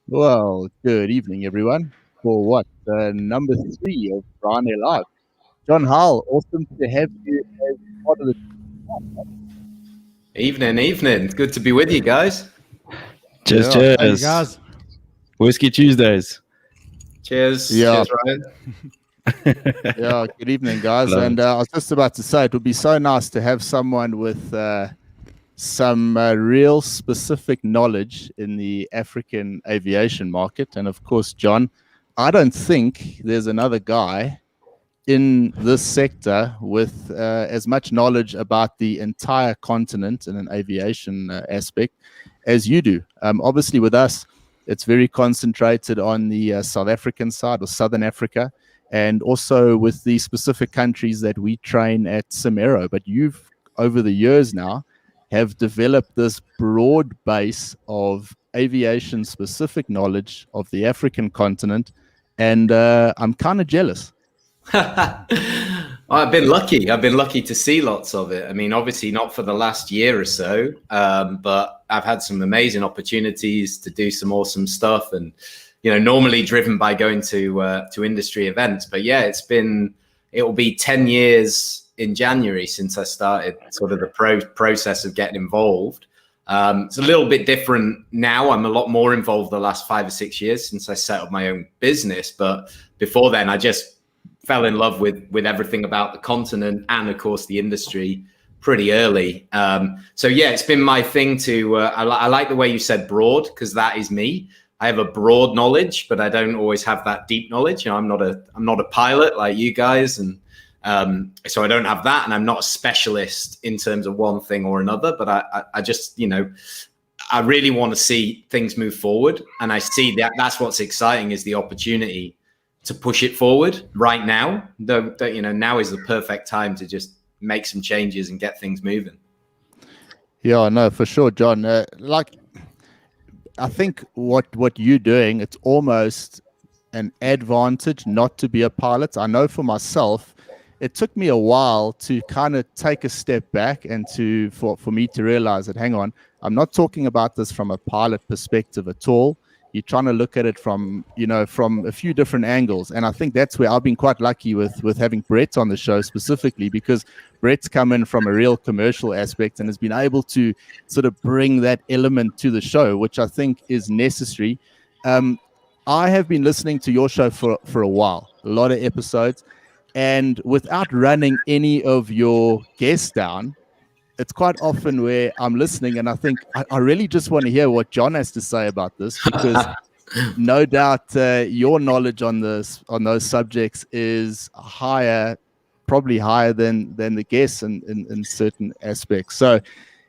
Well, good evening, everyone. For what? Number 3 of Friday Live. John Howell, awesome to have you as part of the. Evening. Good to be with you guys. Cheers, Yeah, Hey cheers. guys. Whiskey Tuesdays. Cheers. Yeah. Cheers, Ryan. yeah. Good evening, guys. Love And it. I was just about to say it would be so nice to have someone with some real specific knowledge in the African aviation market. And of course, John, I don't think there's another guy in this sector with as much knowledge about the entire continent in an aviation aspect as you do. Obviously, with us, it's very concentrated on the South African side or Southern Africa, and also with the specific countries that we train at Samero. But you've, over the years now, have developed this broad base of aviation specific knowledge of the African continent, and I'm kind of jealous. I've been lucky. I've been lucky to see lots of it. I mean, obviously not for the last year or so, but I've had some amazing opportunities to do some awesome stuff, and normally driven by going to industry events. But yeah, it will be 10 years in January since I started sort of the process of getting involved. It's a little bit different now. I'm a lot more involved the last 5 or 6 years since I set up my own business. But before then, I just fell in love with everything about the continent and, of course, the industry pretty early. So yeah, it's been my thing to. I like the way you said broad, because that is me. I have a broad knowledge, but I don't always have that deep knowledge. I'm not a pilot like you guys, and so I don't have that, and I'm not a specialist in terms of one thing or another. But I just I really want to see things move forward, and I see that's what's exciting, is the opportunity to push it forward right now. Now is the perfect time to just make some changes and get things moving. Yeah, no, for sure, John. I think what you're doing, it's almost an advantage not to be a pilot. I know for myself, it took me a while to kind of take a step back and for me to realize that, hang on, I'm not talking about this from a pilot perspective at all. You're trying to look at it from a few different angles. And I think that's where I've been quite lucky with having Brett on the show specifically, because Brett's come in from a real commercial aspect and has been able to sort of bring that element to the show, which I think is necessary. I have been listening to your show for a while, a lot of episodes, and without running any of your guests down, it's quite often where I'm listening and I think I really just want to hear what John has to say about this, because no doubt your knowledge on those subjects is probably higher than the guests in certain aspects. So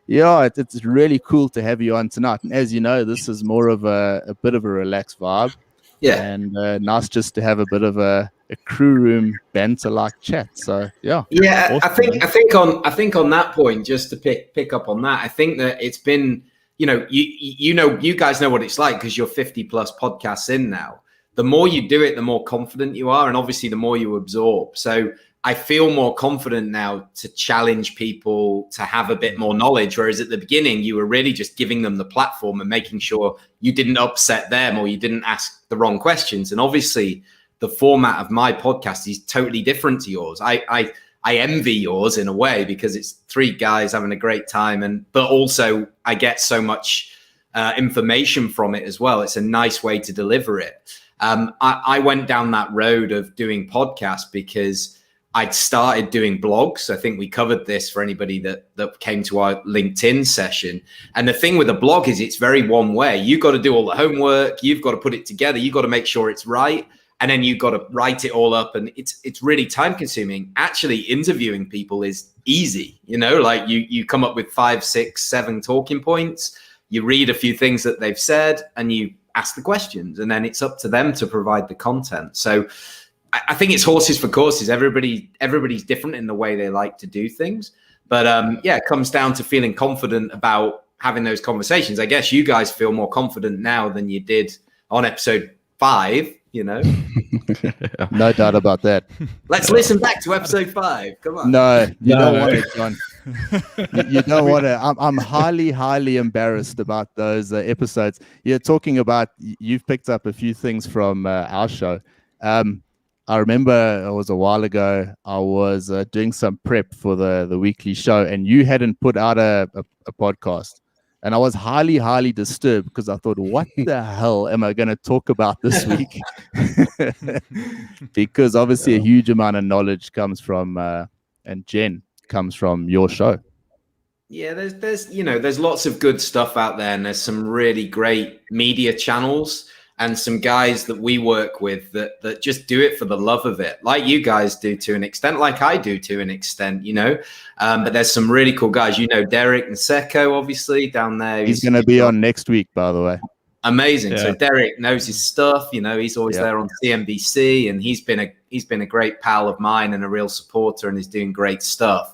yeah, it's really cool to have you on tonight. And as you know, this is more of a bit of a relaxed vibe. Yeah, and nice just to have a bit of a crew room banter like chat. So yeah, awesome, I think on that point, just to pick up on that, I think that it's been, you guys know what it's like, because you're 50 plus podcasts in now. The more you do it, the more confident you are, and obviously the more you absorb. So I feel more confident now to challenge people to have a bit more knowledge, whereas at the beginning you were really just giving them the platform and making sure you didn't upset them or you didn't ask the wrong questions. And obviously the format of my podcast is totally different to yours. I envy yours in a way, because it's 3 guys having a great time, but also I get so much information from it as well. It's a nice way to deliver it. I went down that road of doing podcasts because I'd started doing blogs. I think we covered this for anybody that came to our LinkedIn session. And the thing with a blog is it's very one way. You've got to do all the homework. You've got to put it together. You've got to make sure it's right. And then you've got to write it all up. And it's really time consuming. Actually, interviewing people is easy. Like you come up with 5, 6, 7 talking points. You read a few things that they've said and you ask the questions. And then it's up to them to provide the content. So I think it's horses for courses. Everybody's different in the way they like to do things. But it comes down to feeling confident about having those conversations. I guess you guys feel more confident now than you did on episode 5, No doubt about that. Let's listen back to episode 5. Come on. No, you don't want it, John. You don't want to. I'm highly embarrassed about those episodes. You're talking about. You've picked up a few things from our show. I remember it was a while ago. I was doing some prep for the weekly show, and you hadn't put out a podcast, and I was highly disturbed because I thought, what the hell am I going to talk about this week? Because obviously a huge amount of knowledge comes from and Jen comes from your show. Yeah, there's lots of good stuff out there, and there's some really great media channels and some guys that we work with that just do it for the love of it, like you guys do to an extent, like I do to an extent, but there's some really cool guys, Derek Nseko, obviously down there. He's going to be on next week, by the way. Amazing. Yeah. So Derek knows his stuff, he's always there on CNBC, and he's been a great pal of mine and a real supporter, and he's doing great stuff.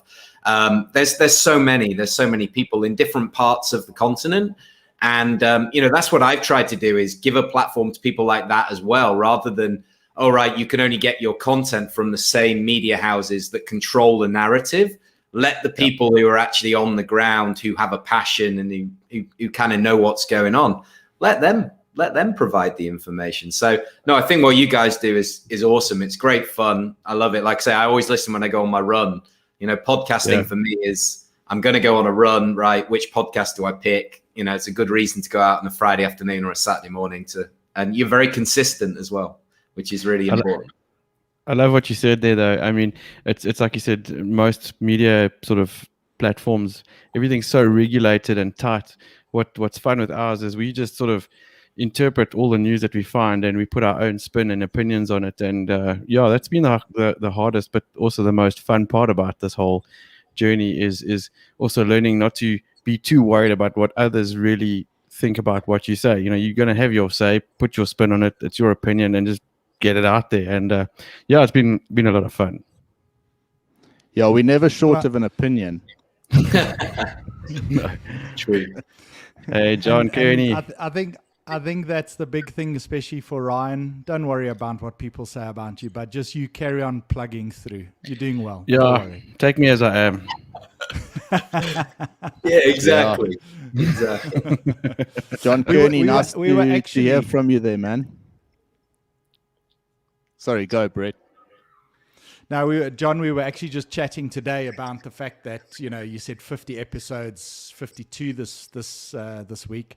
There's so many people in different parts of the continent. And, that's what I've tried to do, is give a platform to people like that as well, rather than, all right, you can only get your content from the same media houses that control the narrative. Let the people who are actually on the ground, who have a passion and who kind of know what's going on, let them provide the information. So, no, I think what you guys do is awesome. It's great fun. I love it. Like I say, I always listen when I go on my run. Podcasting for me is, I'm going to go on a run, right? Which podcast do I pick? It's a good reason to go out on a Friday afternoon or a Saturday morning and you're very consistent as well, which is really important. I love what you said there, though. I mean, it's like you said, most media sort of platforms, everything's so regulated and tight. What's fun with ours is we just sort of interpret all the news that we find, and we put our own spin and opinions on it. And that's been the hardest, but also the most fun part about this whole journey is also learning not to be too worried about what others really think about what you say. You're going to have your say, put your spin on it. It's your opinion, and just get it out there. And it's been a lot of fun. Yeah, we're never short of an opinion. No. True. Hey, John Kearney. I think that's the big thing, especially for Ryan. Don't worry about what people say about you, but just you carry on plugging through. You're doing well. Yeah, take me as I am. Yeah, exactly. John Kearney, nice to hear from you there, man. Sorry, go, Brett. Now, John, we were actually just chatting today about the fact that you said 50 episodes, 52 this week,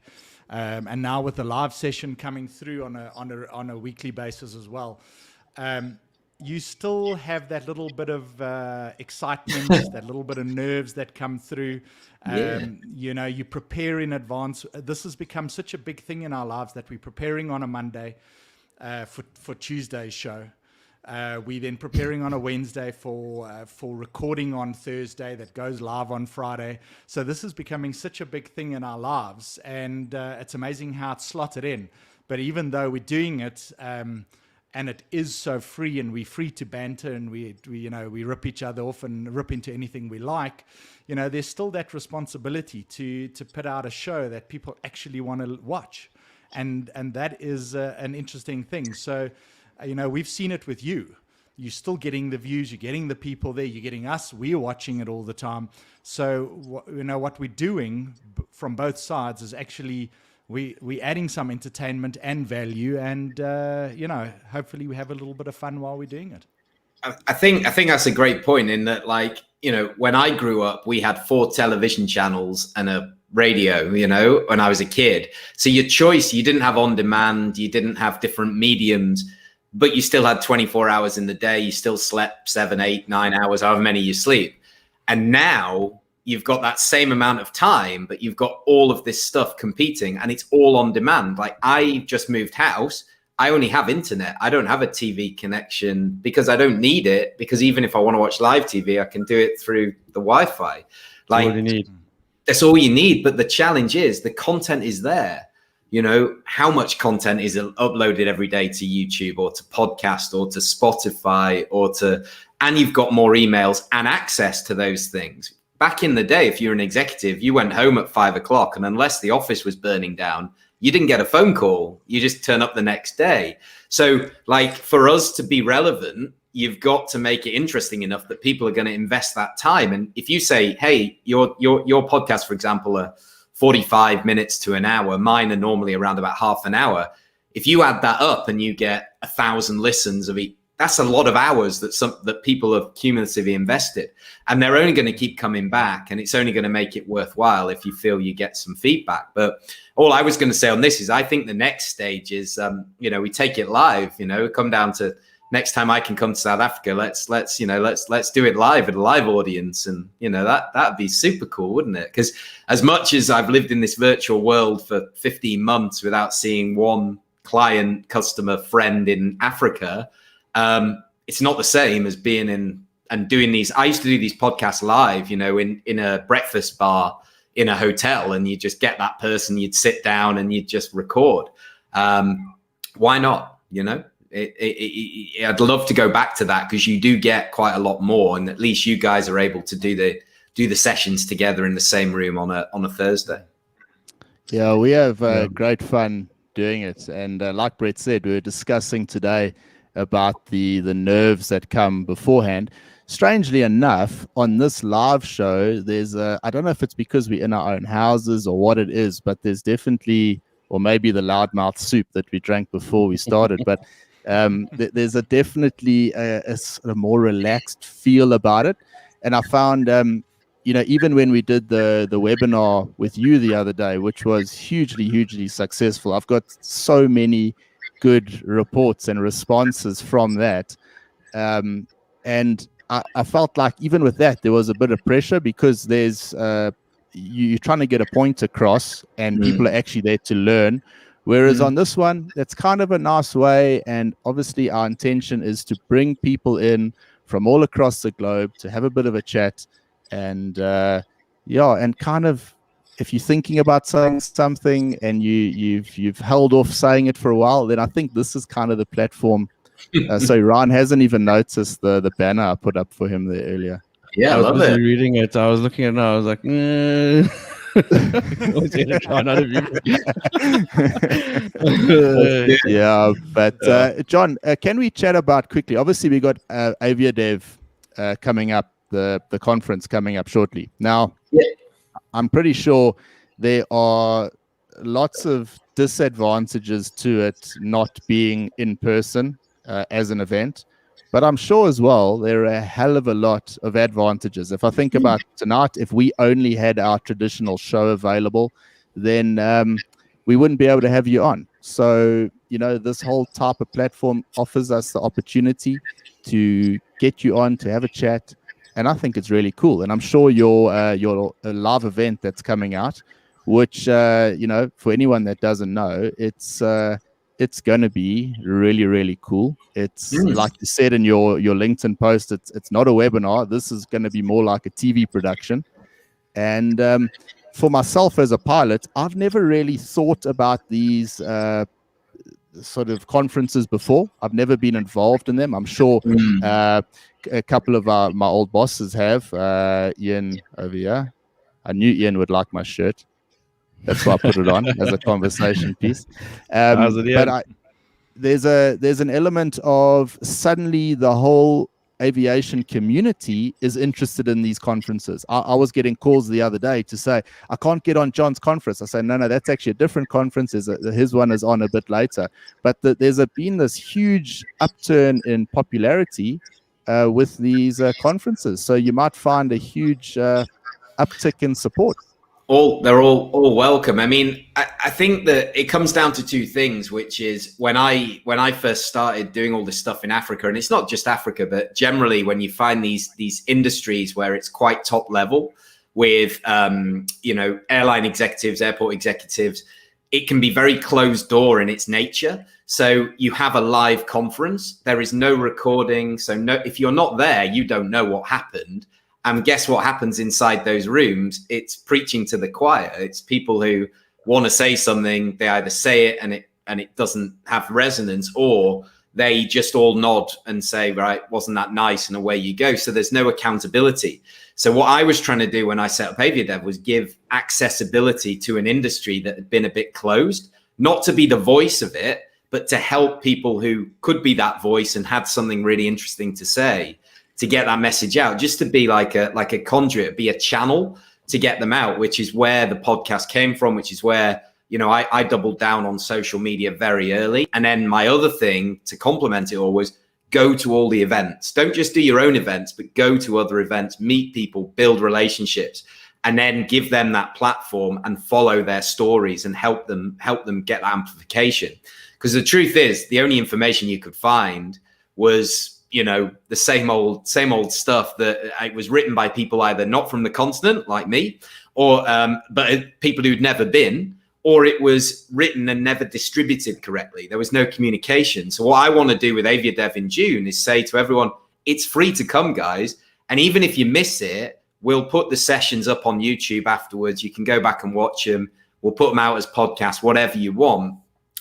and now with the live session coming through on a weekly basis as well. You still have that little bit of excitement, that little bit of nerves that come through. You prepare in advance. This has become such a big thing in our lives that we're preparing on a Monday for Tuesday's show. We then preparing on a Wednesday for recording on Thursday that goes live on Friday. So this is becoming such a big thing in our lives, and it's amazing how it's slotted in. But even though we're doing it, and it is so free, and we're free to banter, and we rip each other off and rip into anything we like, there's still that responsibility to put out a show that people actually want to watch, and that is an interesting thing. So. We've seen it with you. You're still getting the views. You're getting the people there. You're getting us. We're watching it all the time. So, what we're doing from both sides is actually we're adding some entertainment and value, and hopefully we have a little bit of fun while we're doing it. I think that's a great point. In that, when I grew up, we had 4 television channels and a radio, when I was a kid. So your choice, you didn't have on demand. You didn't have different mediums. But you still had 24 hours in the day. You still slept 7, 8, 9 hours, however many you sleep. And now you've got that same amount of time, but you've got all of this stuff competing, and it's all on demand. Like, I just moved house. I only have internet. I don't have a TV connection because I don't need it, because even if I want to watch live TV, I can do it through the Wi-Fi. That's all you need. That's all you need. But the challenge is the content is there. How much content is uploaded every day to YouTube or to podcast or to Spotify and you've got more emails and access to those things. Back in the day, if you're an executive, you went home at 5 o'clock, and unless the office was burning down, you didn't get a phone call. You just turn up the next day. So for us to be relevant, you've got to make it interesting enough that people are going to invest that time. And if you say, hey, your podcast, for example, are 45 minutes to an hour, mine are normally around about half an hour. If you add that up and you get 1,000 listens of each, that's a lot of hours that people have cumulatively invested, and they're only going to keep coming back, and it's only going to make it worthwhile if you feel you get some feedback. But all I was going to say on this is I think the next stage is, we take it live, come down to next time I can come to South Africa, let's do it live at a live audience. And, that'd be super cool, wouldn't it? Because as much as I've lived in this virtual world for 15 months without seeing one client, customer, friend in Africa, it's not the same as being in and doing these. I used to do these podcasts live, in a breakfast bar in a hotel, and you just get that person, you'd sit down and you'd just record. Why not? I'd love to go back to that, because you do get quite a lot more, and at least you guys are able to do the sessions together in the same room on a Thursday. Yeah, we have great fun doing it, and like Brett said, we were discussing today about the nerves that come beforehand. Strangely enough, on this live show, there's I don't know if it's because we're in our own houses or what it is, but there's definitely, or maybe the loudmouth soup that we drank before we started, but there's definitely a more relaxed feel about it. And I found, even when we did the webinar with you the other day, which was hugely successful, I've got so many good reports and responses from that. And I felt like even with that, there was a bit of pressure, because there's you're trying to get a point across, and people are actually there to learn. Whereas on this one, that's kind of a nice way. And obviously our intention is to bring people in from all across the globe to have a bit of a chat. And and kind of, if you're thinking about saying something and you've held off saying it for a while, then I think this is kind of the platform. So Ryan hasn't even noticed the banner I put up for him there earlier. Yeah, I was love busy it. reading it. I was looking at it and I was like, yeah, but John, can we chat about quickly? Obviously, we got Aviadev coming up, the conference coming up shortly. Now, I'm pretty sure there are lots of disadvantages to it not being in person as an event, but I'm sure as well there are a hell of a lot of advantages. If I think about tonight, if we only had our traditional show available, then we wouldn't be able to have you on. So, this whole type of platform offers us the opportunity to get you on, to have a chat. And I think it's really cool. And I'm sure your live event that's coming out, which, for anyone that doesn't know, it's going to be really cool. It's like you said in your LinkedIn post, it's not a webinar. This is going to be more like a TV production. And for myself as a pilot, I've never really thought about these sort of conferences before. I've never been involved in them. I'm sure a couple of my old bosses have. Ian over here. I knew Ian would like my shirt. That's why I put it on as a conversation piece. But there's an element of suddenly the whole aviation community is interested in these conferences. I was getting calls the other day to say, I can't get on John's conference. I say, no, that's actually a different conference. His one is on a bit later. But there's been this huge upturn in popularity with these conferences. So you might find a huge uptick in support. They're all welcome. I mean, I think that it comes down to two things, which is when I first started doing all this stuff in Africa, and it's not just Africa, but generally when you find these industries where it's quite top level with airline executives, airport executives, it can be very closed door in its nature. So you have a live conference, there is no recording. So if you're not there, you don't know what happened. And guess what happens inside those rooms? It's preaching to the choir. It's people who want to say something. They either say it and it doesn't have resonance, or they just all nod and say, right, wasn't that nice? And away you go. So there's no accountability. So what I was trying to do when I set up Aviadev was give accessibility to an industry that had been a bit closed, not to be the voice of it, but to help people who could be that voice and had something really interesting to say, to get that message out, just to be like a conduit, be a channel to get them out, which is where the podcast came from, which is where, you know, I doubled down on social media very early. And then my other thing to complement it all was go to all the events. Don't just do your own events, but go to other events, meet people, build relationships, and then give them that platform and follow their stories and help them get that amplification. Because the truth is, the only information you could find was, you know, the same old stuff that it was written by people either not from the continent like me, or but people who'd never been, or it was written and never distributed correctly. There was no communication. So what I want to do with AviaDev in June is say to everyone, it's free to come, guys. And even if you miss it, we'll put the sessions up on YouTube afterwards. You can go back and watch them. We'll put them out as podcasts, whatever you want,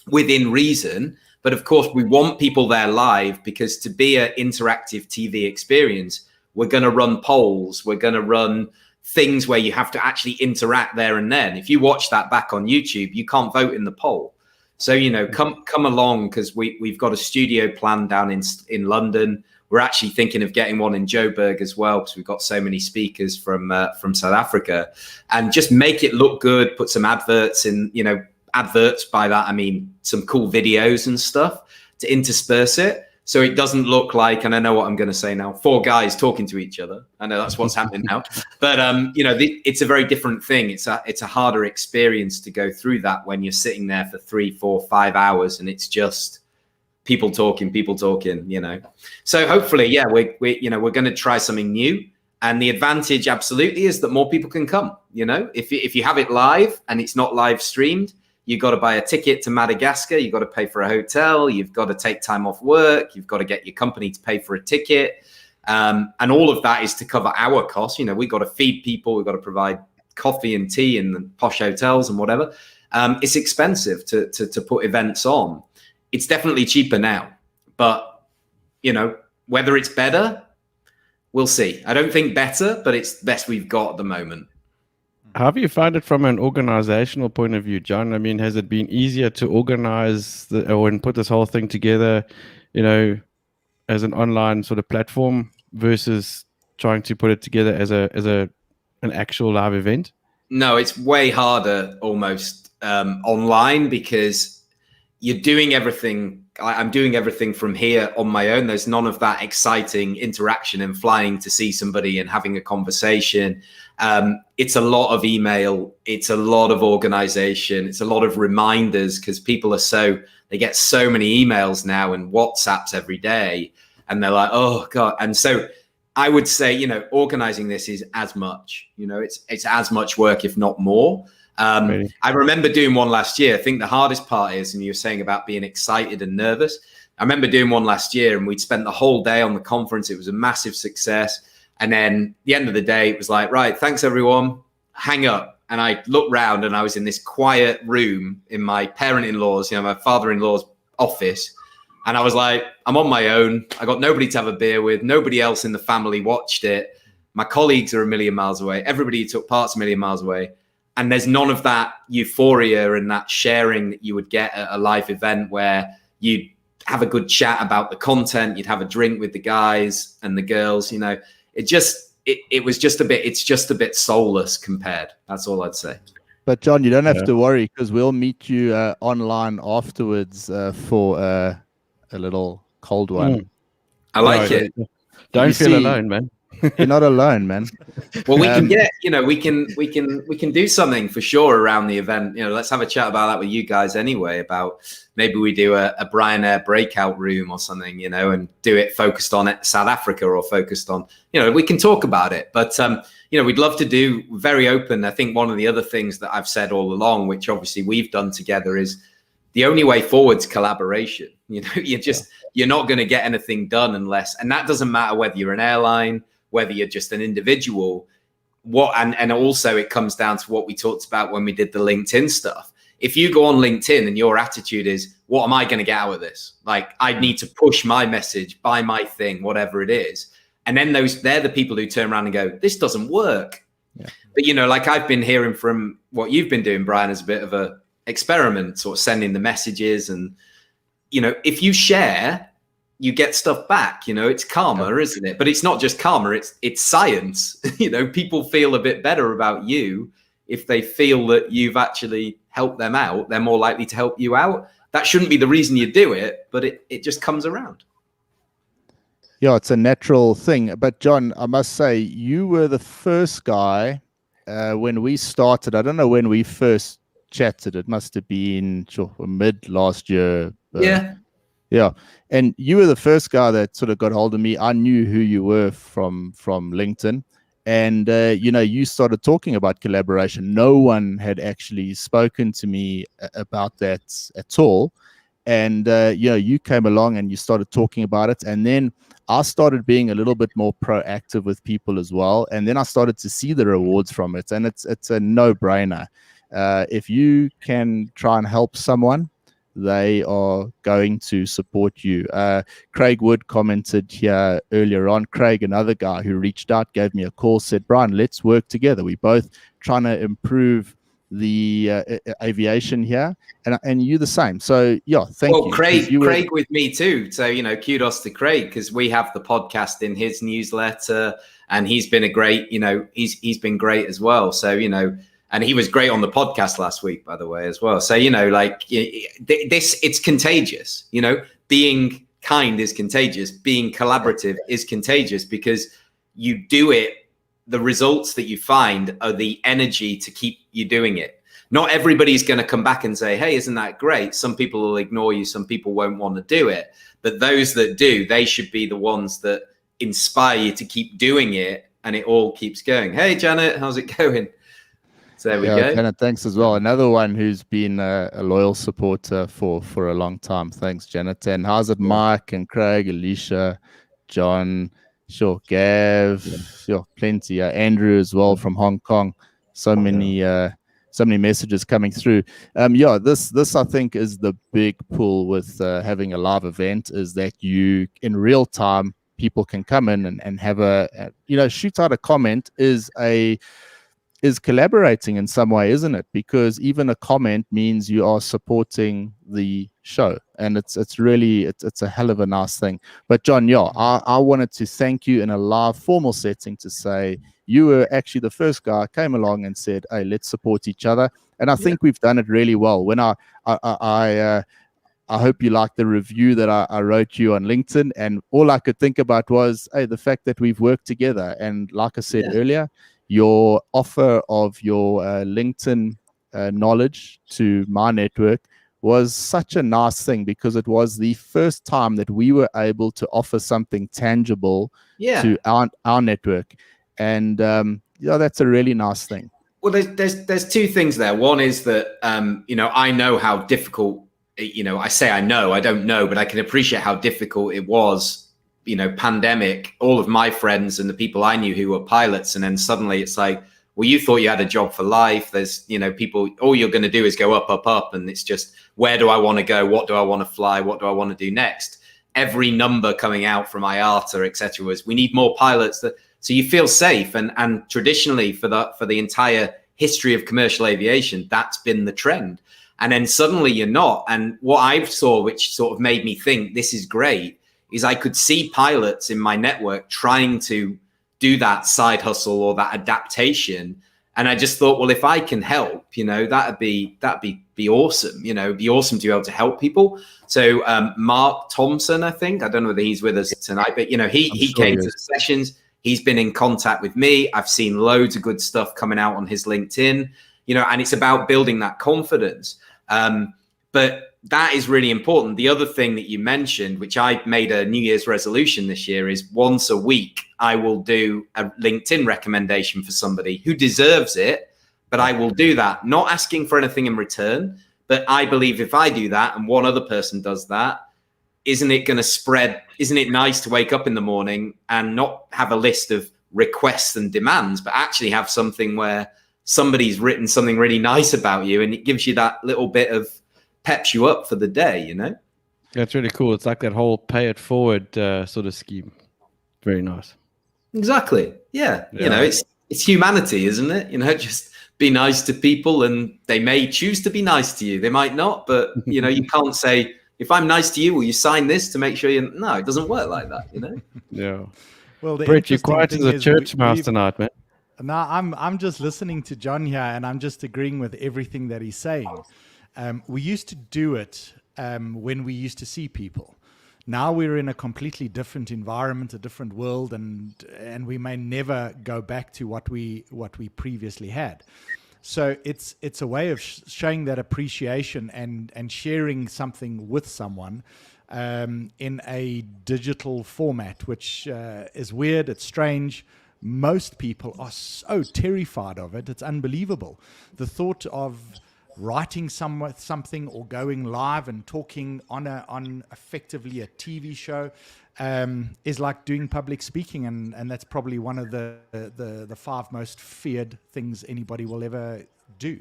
within reason. But of course, we want people there live, because to be an interactive TV experience, we're going to run polls. We're going to run things where you have to actually interact there and then. If you watch that back on YouTube, you can't vote in the poll. So, you know, come along, because we've got a studio planned down in London. We're actually thinking of getting one in Joburg as well, because we've got so many speakers from South Africa, and just make it look good. Put some adverts in, you know, adverts by that I mean some cool videos and stuff to intersperse it, so it doesn't look like, and I know what I'm going to say now, 4 guys talking to each other. I know that's what's happening now, but you know, it's a very different thing. It's a harder experience to go through that when you're sitting there for 3, 4, 5 hours and it's just people talking, you know. So hopefully, yeah, we're going to try something new. And the advantage absolutely is that more people can come. You know, if you have it live and it's not live streamed, you've got to buy a ticket to Madagascar. You've got to pay for a hotel. You've got to take time off work. You've got to get your company to pay for a ticket. And all of that is to cover our costs. You know, we've got to feed people. We've got to provide coffee and tea in the posh hotels and whatever. It's expensive to put events on. It's definitely cheaper now. But, you know, whether it's better, we'll see. I don't think better, but it's the best we've got at the moment. How have you found it from an organizational point of view, John? I mean, has it been easier to organize and put this whole thing together, you know, as an online sort of platform versus trying to put it together as an actual live event? No, it's way harder almost online, because you're doing everything. I'm doing everything from here on my own. There's none of that exciting interaction and flying to see somebody and having a conversation. It's a lot of email. It's a lot of organization. It's a lot of reminders, because people they get so many emails now and WhatsApps every day, and they're like, oh God. And so I would say, you know, organizing this is as much, you know, it's as much work, if not more. Really? I remember doing one last year. I think the hardest part is, and you were saying about being excited and nervous. I remember doing one last year and we'd spent the whole day on the conference. It was a massive success. And then at the end of the day, it was like, right, thanks everyone, hang up. And I looked round and I was in this quiet room in my parent-in-law's, you know, my father-in-law's office. And I was like, I'm on my own. I got nobody to have a beer with. Nobody else in the family watched it. My colleagues are a million miles away. Everybody who took part's a million miles away. And there's none of that euphoria and that sharing that you would get at a live event, where you'd have a good chat about the content. You'd have a drink with the guys and the girls, you know. It's just a bit soulless compared. That's all I'd say. But John, you don't have to worry, because we'll meet you online afterwards for a little cold one. I like it. Don't feel alone, man. You're not alone, man. Well, we can get, you know, we can do something for sure around the event. You know, let's have a chat about that with you guys anyway, about maybe we do a Brian Air breakout room or something, you know, and do it focused on South Africa or focused on, you know, we can talk about it. But, you know, we'd love to do very open. I think one of the other things that I've said all along, which obviously we've done together, is the only way forward's collaboration. You know, you're not going to get anything done unless, and that doesn't matter whether you're an airline, whether you're just an individual, and also it comes down to what we talked about when we did the LinkedIn stuff. If you go on LinkedIn and your attitude is, what am I going to get out of this? Like, I need to push my message, buy my thing, whatever it is. And then they're the people who turn around and go, this doesn't work. Yeah. But, you know, like I've been hearing from what you've been doing, Brian, as a bit of a experiment, sort of sending the messages. And if you share, you get stuff back. It's karma, isn't it? But it's not just karma, it's science. People feel a bit better about you if they feel that you've actually helped them out. They're more likely to help you out. That shouldn't be the reason you do it, but it just comes around. Yeah, it's a natural thing. But John, I must say, you were the first guy when we started. I don't know when we first chatted. It must have been mid last year. Yeah. And you were the first guy that sort of got hold of me. I knew who you were from LinkedIn. And, you started talking about collaboration. No one had actually spoken to me about that at all. And, you came along and you started talking about it. And then I started being a little bit more proactive with people as well. And then I started to see the rewards from it. And it's a no-brainer. If you can try and help someone, they are going to support you. Craig Wood commented here earlier on. Craig, another guy who reached out, gave me a call, said, Brian, let's work together. We're both trying to improve the aviation here, and you the same. So yeah, thank you. Craig with me too. So kudos to Craig, because we have the podcast in his newsletter, and he's been a great, he's been great as well. So and he was great on the podcast last week, by the way, as well. So it's contagious. Being kind is contagious. Being collaborative is contagious, because you do it. The results that you find are the energy to keep you doing it. Not everybody's going to come back and say, hey, isn't that great? Some people will ignore you. Some people won't want to do it. But those that do, they should be the ones that inspire you to keep doing it. And it all keeps going. Hey, Janet, how's it going? So there we go. Janet, thanks as well. Another one who's been a loyal supporter for a long time. Thanks, Janet. And how's it, Mike and Craig, Alicia, John, sure, Gav, sure, plenty. Andrew as well from Hong Kong. So many messages coming through. This I think is the big pull with having a live event, is that you in real time people can come in and have shoot out a comment is collaborating in some way, isn't it? Because even a comment means you are supporting the show, and it's really a hell of a nice thing. But John, I wanted to thank you in a live formal setting to say you were actually the first guy who came along and said, hey, let's support each other. And I think we've done it really well. When I hope you like the review that I wrote you on LinkedIn, and all I could think about was, hey, the fact that we've worked together. And like I said earlier, your offer of your LinkedIn knowledge to my network was such a nice thing, because it was the first time that we were able to offer something tangible to our network. And that's a really nice thing. Well, there's two things there. One is that, I know how difficult, I say I don't know, but I can appreciate how difficult it was, pandemic, all of my friends and the people I knew who were pilots. And then suddenly it's like, well, you thought you had a job for life. There's, people, all you're going to do is go up, up, up. And it's just, where do I want to go? What do I want to fly? What do I want to do next? Every number coming out from IATA, etc., was, we need more pilots. So you feel safe. And traditionally for the entire history of commercial aviation, that's been the trend. And then suddenly you're not. And what I saw, which sort of made me think this is great, is I could see pilots in my network trying to do that side hustle or that adaptation. And I just thought, well, if I can help, that'd be awesome. It'd be awesome to be able to help people. So Mark Thompson, I think, I don't know whether he's with us tonight, but he came to the sessions. He's been in contact with me. I've seen loads of good stuff coming out on his LinkedIn, and it's about building that confidence. But that is really important. The other thing that you mentioned, which I made a New Year's resolution this year, is once a week, I will do a LinkedIn recommendation for somebody who deserves it, but I will do that, not asking for anything in return. But I believe if I do that and one other person does that, isn't it going to spread? Isn't it nice to wake up in the morning and not have a list of requests and demands, but actually have something where somebody's written something really nice about you, and it gives you that little bit of peps you up for the day, That's really cool. It's like that whole pay it forward sort of scheme. Very nice. Exactly. Yeah. It's humanity, isn't it? Just be nice to people, and they may choose to be nice to you. They might not, but you can't say if I'm nice to you, will you sign this to make sure you? No, it doesn't work like that, you know. Yeah. Well, the Brett, you're interesting quiet as thing a is church mouse we've- tonight, man. Now I'm just listening to John here, and I'm just agreeing with everything that he's saying. We used to do it when we used to see people. Now we're in a completely different environment, a different world, and we may never go back to what we previously had. So it's a way of showing that appreciation and sharing something with someone in a digital format, which is weird. It's strange. Most people are so terrified of it. It's unbelievable. The thought of writing something or going live and talking on effectively a TV show is like doing public speaking, and that's probably one of the 5 most feared things anybody will ever do.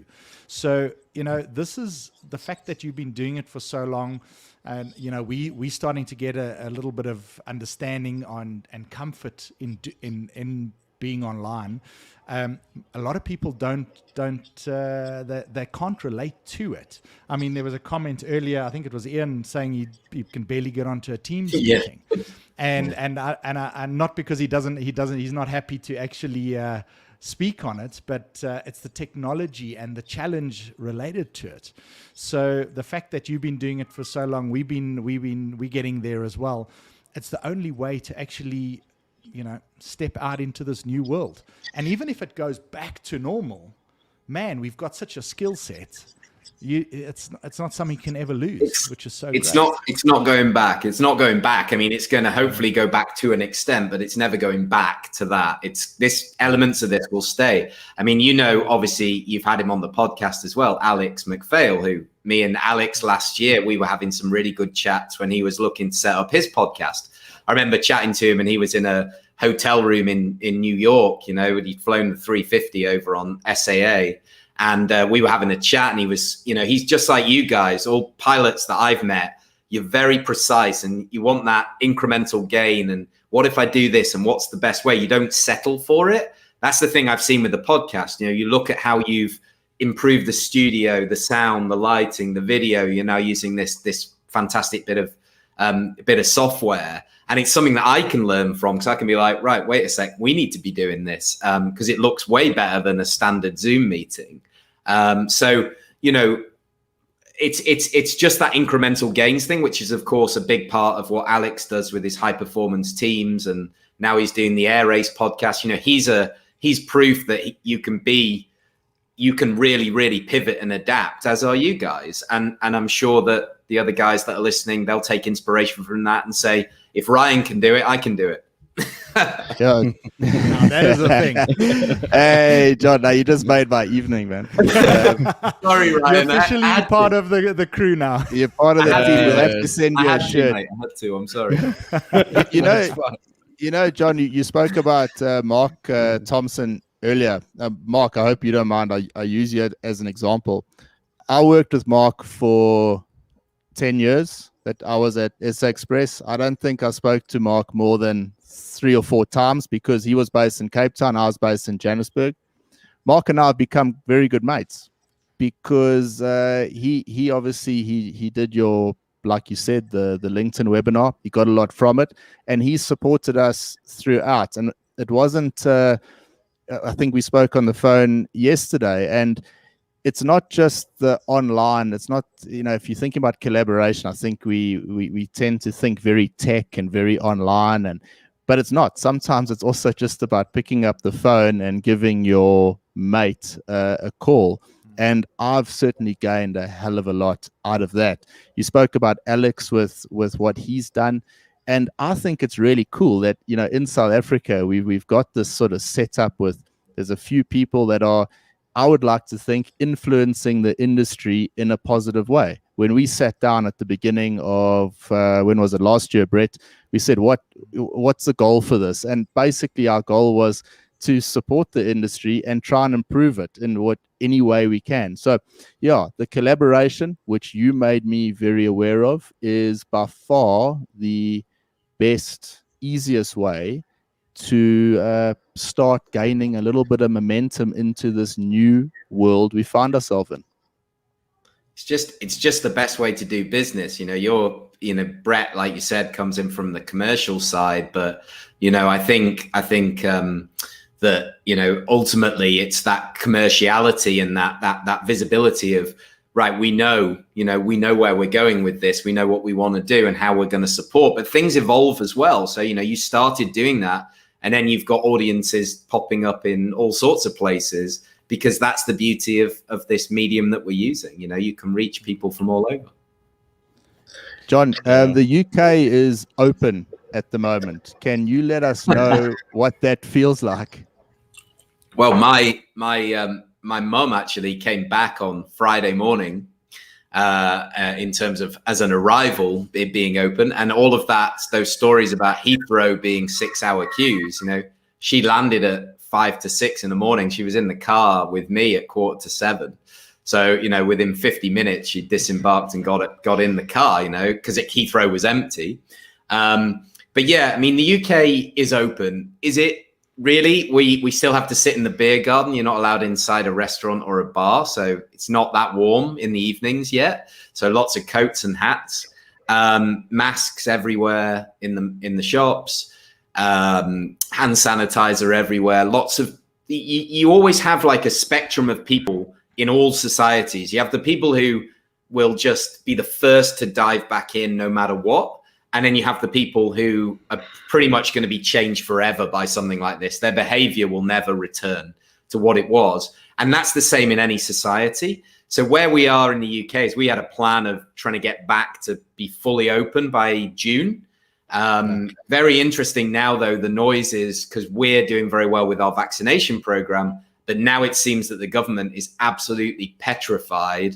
So, this is the fact that you've been doing it for so long, and we're starting to get a little bit of understanding on and comfort in being online. A lot of people don't they can't relate to it. I mean, there was a comment earlier, I think it was Ian, saying he can barely get onto a Teams meeting, and not because he's not happy to actually speak on it, but it's the technology and the challenge related to it. So the fact that you've been doing it for so long, we're getting there as well. It's the only way to actually step out into this new world. And even if it goes back to normal, man, we've got such a skill set. It's not something you can ever lose, which is so it's great. It's not going back. It's not going back. I mean, it's going to hopefully go back to an extent, but it's never going back to that. Elements of this will stay. I mean, obviously you've had him on the podcast as well, Alex McPhail, who me and Alex last year, we were having some really good chats when he was looking to set up his podcast. I remember chatting to him, and he was in a hotel room in New York, he'd flown the 350 over on SAA. And we were having a chat, and he was, he's just like you guys, all pilots that I've met. You're very precise, and you want that incremental gain. And what if I do this, and what's the best way? You don't settle for it. That's the thing I've seen with the podcast. You look at how you've improved the studio, the sound, the lighting, the video. You're now using this fantastic bit of software. And it's something that I can learn from, because I can be like, right, wait a sec, we need to be doing this because it looks way better than a standard Zoom meeting. So, it's just that incremental gains thing, which is, of course, a big part of what Alex does with his high performance teams. And now he's doing the Air Race podcast. He's proof that you can really, really pivot and adapt, as are you guys. And I'm sure that the other guys that are listening, they'll take inspiration from that and say, if Ryan can do it, I can do it. Yeah. Now, that is a thing. Hey, John, now you just made my evening, man. Sorry, Ryan. You're officially part of the crew now. You're part of the team. We'll have to send you a shirt. Mate. I had to. I'm sorry. John, you spoke about Mark Thompson earlier. Mark, I hope you don't mind. I use you as an example. I worked with Mark for 10 years that I was at SA Express. I don't think I spoke to Mark more than 3 or 4 times, because he was based in Cape Town. I was based in Johannesburg. Mark and I have become very good mates, because he obviously he did your, like you said, the LinkedIn webinar. He got a lot from it, and he supported us throughout. And it wasn't, I think we spoke on the phone yesterday, and it's not just the online. It's not, if you're thinking about collaboration, I think we tend to think very tech and very online, but it's not. Sometimes it's also just about picking up the phone and giving your mate a call. And I've certainly gained a hell of a lot out of that. You spoke about Alex with what he's done. And I think it's really cool that, in South Africa, we've got this sort of setup with, there's a few people that are, I would like to think, influencing the industry in a positive way. When we sat down at the beginning of, when was it, last year, Brett, we said, what's the goal for this? And basically our goal was to support the industry and try and improve it in any way we can. So yeah, the collaboration, which you made me very aware of, is by far the best, easiest way to start gaining a little bit of momentum into this new world we find ourselves in. it's just the best way to do business. Brett, like you said, comes in from the commercial side, but I think that ultimately it's that commerciality and that visibility of, right, we know where we're going with this, we know what we want to do and how we're going to support, but things evolve as well. So you started doing that, and then you've got audiences popping up in all sorts of places, because that's the beauty of this medium that we're using. You can reach people from all over. John, the UK is open at the moment. Can you let us know what that feels like? Well, my mum actually came back on Friday morning in terms of as an arrival, it being open, and all of that, those stories about Heathrow being 6-hour queues. She landed at 5 to 6 in the morning. She was in the car with me at 6:45. So, within 50 minutes, she disembarked and got in the car, because Heathrow was empty. But yeah, I mean, the UK is open. Is it really? We still have to sit in the beer garden. You're not allowed inside a restaurant or a bar. So it's not that warm in the evenings yet. So lots of coats and hats, masks everywhere in the shops. Hand sanitizer everywhere. Lots of you always have like a spectrum of people in all societies. You have the people who will just be the first to dive back in no matter what, and then you have the people who are pretty much going to be changed forever by something like this. Their behavior will never return to what it was, and that's the same in any society. So where we are in the UK is we had a plan of trying to get back to be fully open by June. Very interesting now, though, the noise is because we're doing very well with our vaccination program, but now it seems that the government is absolutely petrified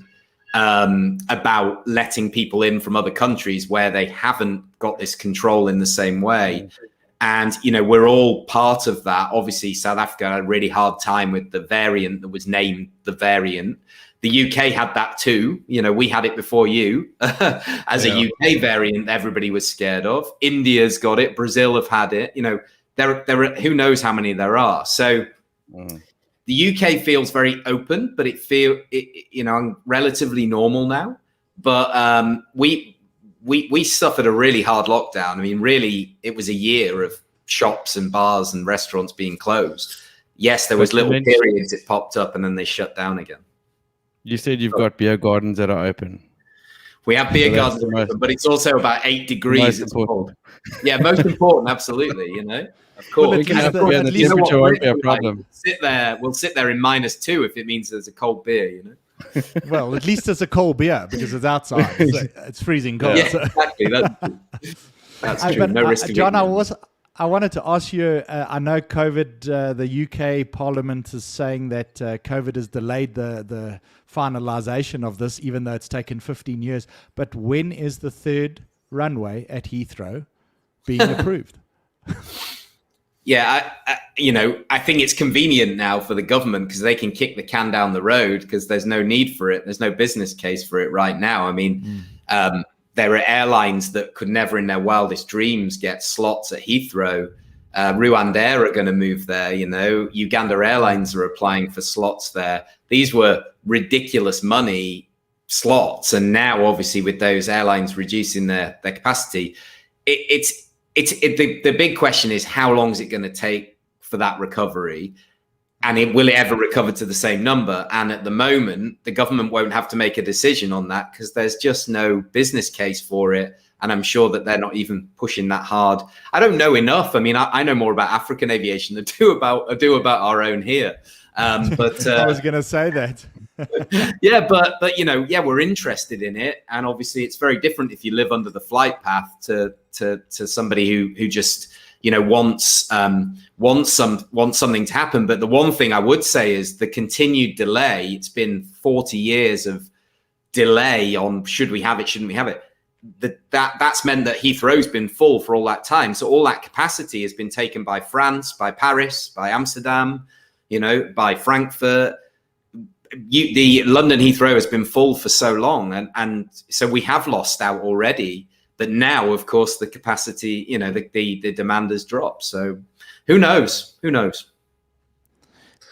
about letting people in from other countries where they haven't got this control in the same way. And, we're all part of that. Obviously, South Africa had a really hard time with the variant that was named the variant. The UK had that too. We had it before you as a UK variant everybody was scared of. India's got it. Brazil have had it. There are, who knows how many there are. So the UK feels very open, but relatively normal now. But we suffered a really hard lockdown. I mean, really, it was a year of shops and bars and restaurants being closed. Yes, there was little periods it popped up and then they shut down again. You said you've got beer gardens that are open. We have beer gardens open, but it's also about 8 degrees. It's cold. Yeah, most important, absolutely. Of course. Well, the temperature won't be a problem. We'll sit there in -2 if it means there's a cold beer. Well, at least it's a cold beer because it's outside. So it's freezing cold. Yeah, exactly. That's true. No risk. John, I wanted to ask you, I know COVID, the UK Parliament is saying that COVID has delayed the finalization of this, even though it's taken 15 years. But when is the 3rd runway at Heathrow being approved? Yeah, I think it's convenient now for the government because they can kick the can down the road because there's no need for it. There's no business case for it right now. I mean, there are airlines that could never in their wildest dreams get slots at Heathrow. Rwandair are going to move there, Uganda Airlines are applying for slots there. These were ridiculous money slots. And now, obviously, with those airlines reducing their capacity, the big question is how long is it going to take for that recovery? And will it ever recover to the same number? And at the moment, the government won't have to make a decision on that because there's just no business case for it. And I'm sure that they're not even pushing that hard. I don't know enough. I mean, I know more about African aviation than I do about our own here. But I was going to say that. Yeah, but we're interested in it, and obviously it's very different if you live under the flight path to somebody who just wants something to happen. But the one thing I would say is the continued delay. It's been 40 years of delay on should we have it, shouldn't we have it. That's meant that Heathrow's been full for all that time. So all that capacity has been taken by France, by Paris, by Amsterdam, by Frankfurt. The London Heathrow has been full for so long, and so we have lost out already. But now, of course, the capacity, the demand has dropped. So who knows?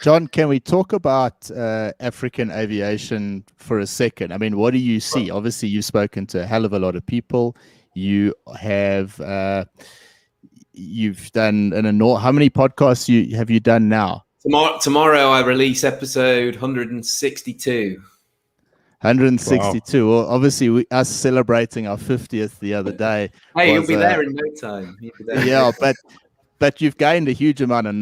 John, can we talk about African aviation for a second? I mean, what do you see? Obviously, you've spoken to a hell of a lot of people. You have you've done how many podcasts have you done now? Tomorrow I release episode 162. 162. Wow. Well, obviously, us celebrating our 50th the other day. Hey, you'll be there in no time. Yeah, but you've gained a huge amount of.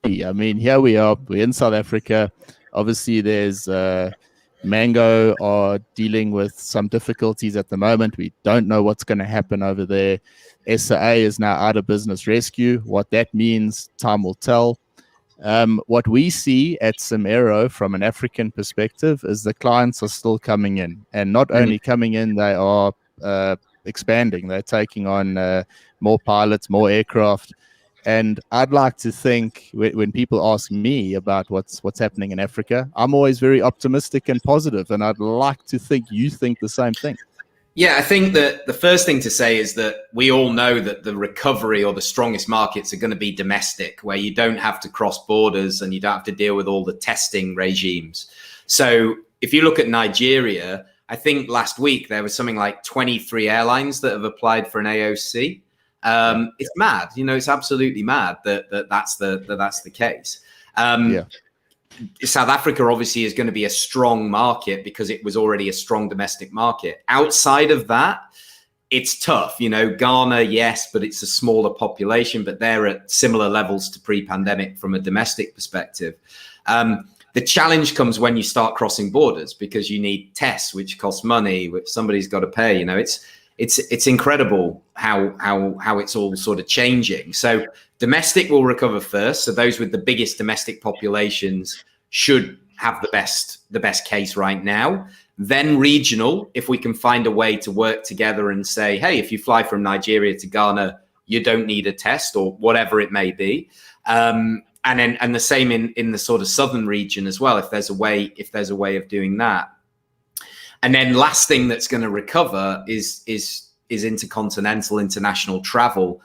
I mean, here we are. We're in South Africa. Obviously, there's Mango are dealing with some difficulties at the moment. We don't know what's going to happen over there. SAA is now out of business rescue. What that means, time will tell. What we see at Samero from an African perspective is the clients are still coming in, and not only coming in, they are expanding. They're taking on more pilots, more aircraft. And I'd like to think when people ask me about what's happening in Africa, I'm always very optimistic and positive, and I'd like to think you think the same thing. Yeah, I think that the first thing to say is that we all know that the recovery or the strongest markets are going to be domestic, where you don't have to cross borders and you don't have to deal with all the testing regimes. So if you look at Nigeria, I think last week there was something like 23 airlines that have applied for an AOC. It's mad, it's absolutely mad that's the case. South Africa obviously is going to be a strong market because it was already a strong domestic market. Outside of that, it's tough. Ghana, yes, but it's a smaller population, but they're at similar levels to pre-pandemic from a domestic perspective. The challenge comes when you start crossing borders because you need tests, which cost money, which somebody's got to pay. It's incredible how it's all sort of changing. So domestic will recover first. So those with the biggest domestic populations should have the best case right now. Then regional, if we can find a way to work together and say, hey, if you fly from Nigeria to Ghana, you don't need a test or whatever it may be. And the same in the sort of southern region as well, if there's a way of doing that. And then last thing that's going to recover is intercontinental international travel,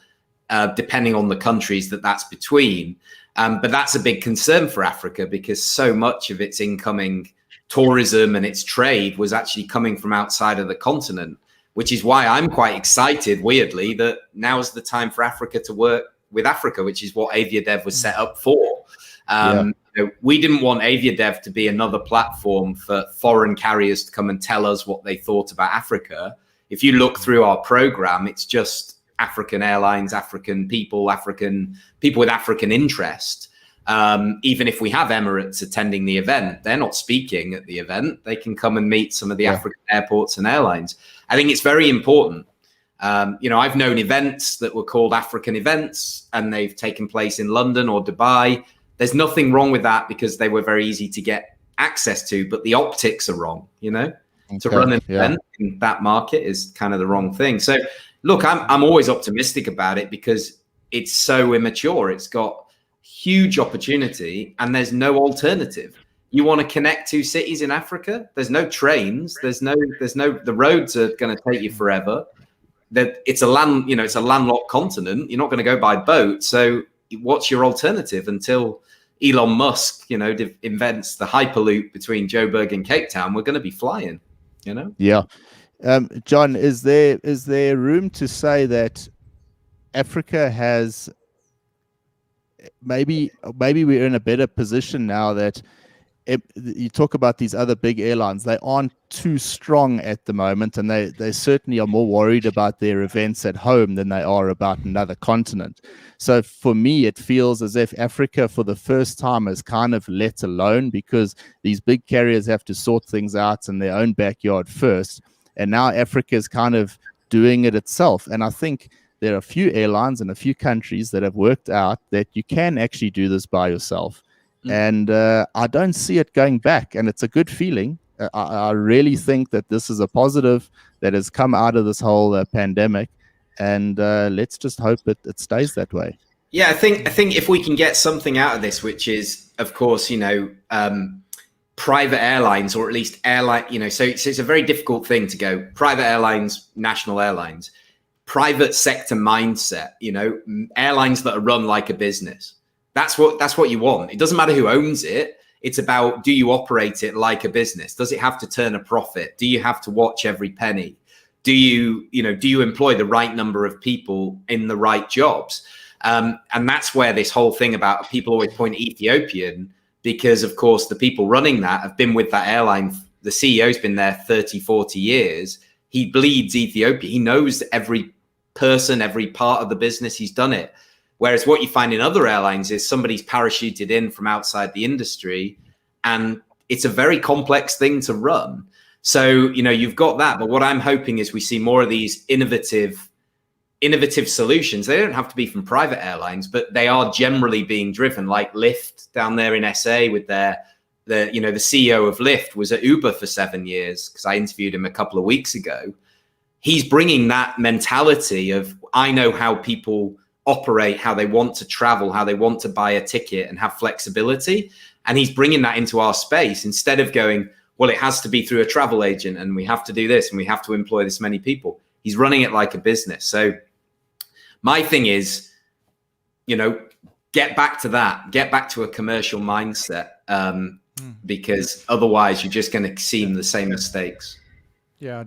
depending on the countries that's between. But that's a big concern for Africa because so much of its incoming tourism and its trade was actually coming from outside of the continent, which is why I'm quite excited, weirdly, that now's the time for Africa to work with Africa, which is what Aviadev was set up for. We didn't want Aviadev to be another platform for foreign carriers to come and tell us what they thought about Africa. If you look through our program, it's just African airlines, African people with African interest. Even if we have Emirates attending the event, they're not speaking at the event. They can come and meet some of the African airports and airlines. I think it's very important. I've known events that were called African events and they've taken place in London or Dubai. There's nothing wrong with that because they were very easy to get access to, but the optics are wrong, to run an event in that market is kind of the wrong thing. So look, I'm always optimistic about it because it's so immature. It's got huge opportunity and there's no alternative. You want to connect two cities in Africa? There's no trains. The roads are going to take you forever. It's a landlocked continent. You're not going to go by boat. So what's your alternative until Elon Musk, invents the Hyperloop between Joburg and Cape Town? We're going to be flying, Yeah. John, is there room to say that Africa has maybe we're in a better position now that you talk about these other big airlines, they aren't too strong at the moment, and they certainly are more worried about their events at home than they are about another continent. So for me, it feels as if Africa for the first time is kind of let alone because these big carriers have to sort things out in their own backyard first. And now Africa is kind of doing it itself. And I think there are a few airlines and a few countries that have worked out that you can actually do this by yourself. And I don't see it going back. And it's a good feeling. I really think that this is a positive that has come out of this whole pandemic. And let's just hope it stays that way. Yeah, I think if we can get something out of this, which is, of course, private airlines, or at least airline, so it's a very difficult thing to go private airlines, national airlines, private sector mindset, airlines that are run like a business. That's what you want. It doesn't matter who owns it. It's about, do you operate it like a business? Does it have to turn a profit? Do you have to watch every penny? Do you employ the right number of people in the right jobs? And that's where this whole thing about people always point Ethiopian, because of course the people running that have been with that airline. The CEO's been there 30, 40 years. He bleeds Ethiopia. He knows every person, every part of the business. He's done it. Whereas what you find in other airlines is somebody's parachuted in from outside the industry, and it's a very complex thing to run. So, you've got that. But what I'm hoping is we see more of these innovative solutions. They don't have to be from private airlines, but they are generally being driven, like Lyft down there in SA with the CEO of Lyft was at Uber for 7 years, because I interviewed him a couple of weeks ago. He's bringing that mentality of, I know how people operate, how they want to travel, how they want to buy a ticket and have flexibility. And he's bringing that into our space instead of going, well, it has to be through a travel agent and we have to do this and we have to employ this many people. He's running it like a business. So my thing is, get back to that, get back to a commercial mindset, because otherwise you're just going to see the same mistakes. Yeah.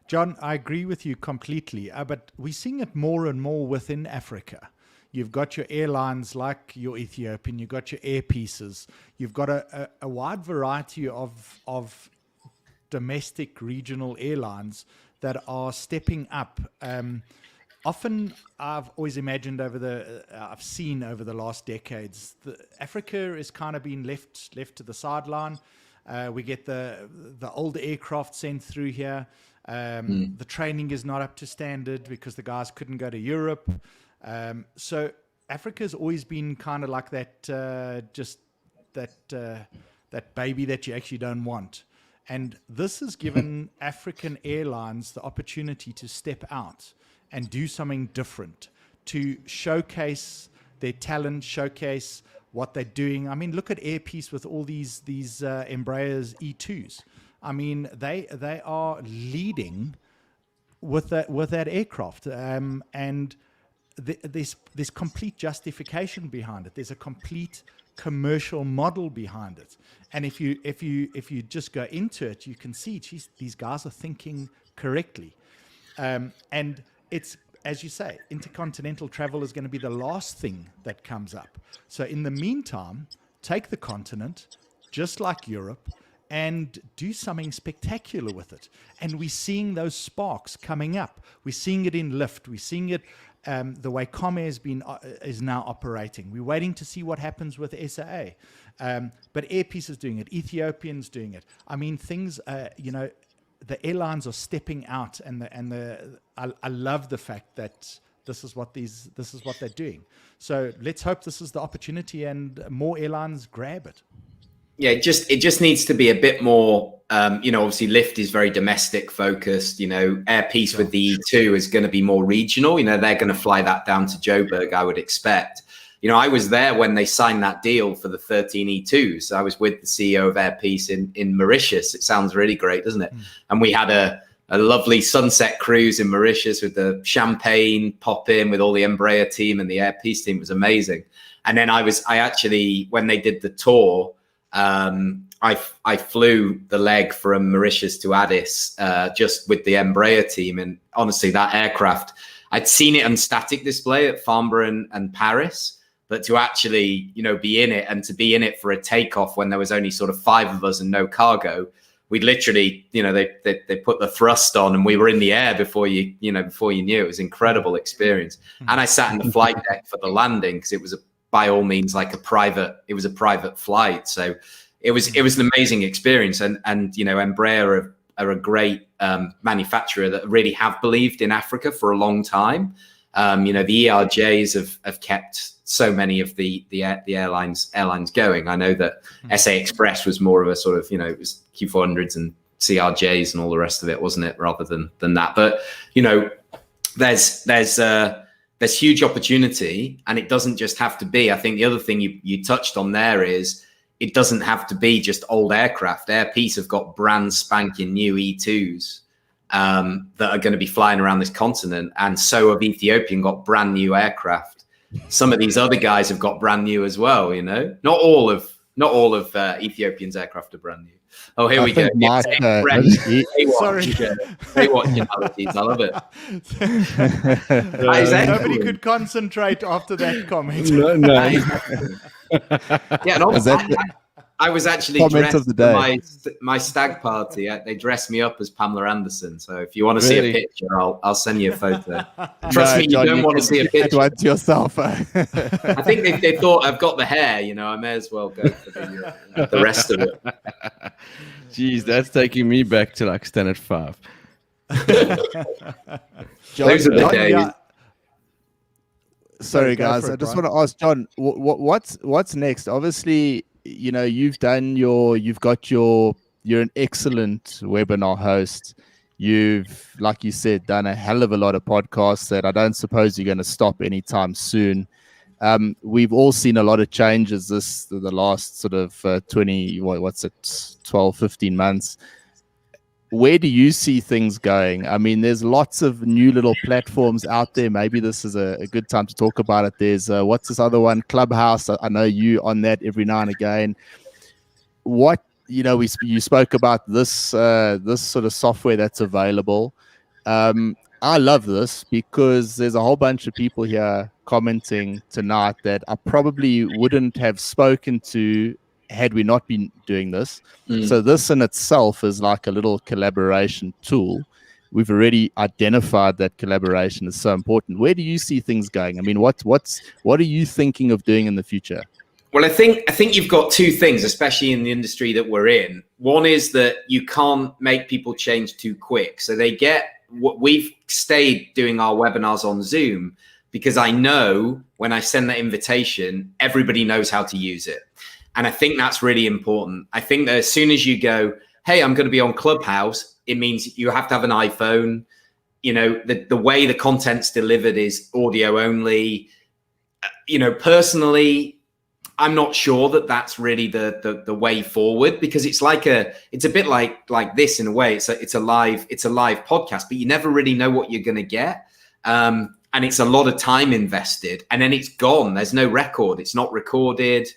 John, I agree with you completely, but we're seeing it more and more within Africa. You've got your airlines like your Ethiopian, you've got your air pieces, you've got a wide variety of domestic regional airlines that are stepping up. Often I've always imagined I've seen over the last decades, Africa is kind of being left to the sideline. We get the old aircraft sent through here. The training is not up to standard because the guys couldn't go to Europe. So Africa has always been kind of like that, that baby that you actually don't want. And this has given African airlines the opportunity to step out and do something different, to showcase their talent, showcase what they're doing. I mean, look at Air Peace with all these Embraers E2s. I mean, they are leading with that aircraft, and there's complete justification behind it. There's a complete commercial model behind it. And if you just go into it, you can see, geez, these guys are thinking correctly. And it's, as you say, intercontinental travel is going to be the last thing that comes up. So in the meantime, take the continent, just like Europe, and do something spectacular with it. And we're seeing those sparks coming up. We're seeing it in Lyft. We're seeing it the way Comair is now operating. We're waiting to see what happens with SAA. But Air Peace is doing it. Ethiopian's doing it. I mean, things, the airlines are stepping out, I love the fact that this is what they're doing. So let's hope this is the opportunity and more airlines grab it. Yeah, it just needs to be a bit more. Obviously, Lyft is very domestic focused. Air Peace with the E2 is going to be more regional. They're going to fly that down to Joburg, I would expect. I was there when they signed that deal for the 13 E2s. I was with the CEO of Air Peace in Mauritius. It sounds really great, doesn't it? And we had a lovely sunset cruise in Mauritius with the champagne pop in with all the Embraer team and the Air Peace team. It was amazing. And then I actually, when they did the tour, I flew the leg from Mauritius to Addis just with the Embraer team. And honestly, that aircraft, I'd seen it on static display at Farnborough and Paris. But to actually, be in it and to be in it for a takeoff when there was only sort of 5 of us and no cargo, we literally, they put the thrust on and we were in the air before you knew. It was an incredible experience. And I sat in the flight deck for the landing because it was by all means like a private flight. So it was an amazing experience. And Embraer are a great manufacturer that really have believed in Africa for a long time. The ERJs have kept so many of the airlines going. I know that SA Express was more of a sort of, it was Q400s and CRJs and all the rest of it, wasn't it? Rather than that. But, there's huge opportunity, and it doesn't just have to be. I think the other thing you touched on there is it doesn't have to be just old aircraft. Air Peace have got brand spanking new E2s that are going to be flying around this continent. And so have Ethiopian got brand new aircraft some of these other guys have got brand new as well. Not all of Ethiopian's aircraft are brand new. Oh, here we go. Mark, Sorry. Baywatch analogies. I love it. Nobody could concentrate after that comment. No. Yeah, and I was actually comment dressed of the day. for my stag party. They dressed me up as Pamela Anderson. So if you want to see a picture, I'll send you a photo. Trust me, John, you don't want to see a picture. One to yourself. I think they thought I've got the hair. I may as well go for the rest of it. Jeez, that's taking me back to like standard 5. John, Those are the days. Yeah. Sorry, Go guys. for it, I just Brian. want to ask John, what's next? Obviously, you're an excellent webinar host. You've, like you said, done a hell of a lot of podcasts that I don't suppose you're going to stop anytime soon. We've all seen a lot of changes the last sort of 12, 15 months. Where do you see things going? I mean, there's lots of new little platforms out there. Maybe this is a good time to talk about it. There's what's this other one? Clubhouse. I know you on that every now and again. You spoke about this sort of software that's available. I love this because there's a whole bunch of people here commenting tonight that I probably wouldn't have spoken to had we not been doing this. So this in itself is like a little collaboration tool. We've already identified that collaboration is so important. Where do you see things going? I mean, what are you thinking of doing in the future? Well, I think you've got two things, especially in the industry that we're in. One is that you can't make people change too quick. So we've stayed doing our webinars on Zoom because I know when I send that invitation, everybody knows how to use it. And I think that's really important. I think that as soon as you go, hey, I'm going to be on Clubhouse, it means you have to have an iPhone. The way the content's delivered is audio only. Personally, I'm not sure that that's really the way forward, because it's a bit like this in a way. It's a live podcast, but you never really know what you're going to get. And it's a lot of time invested, and then it's gone. There's no record. It's not recorded.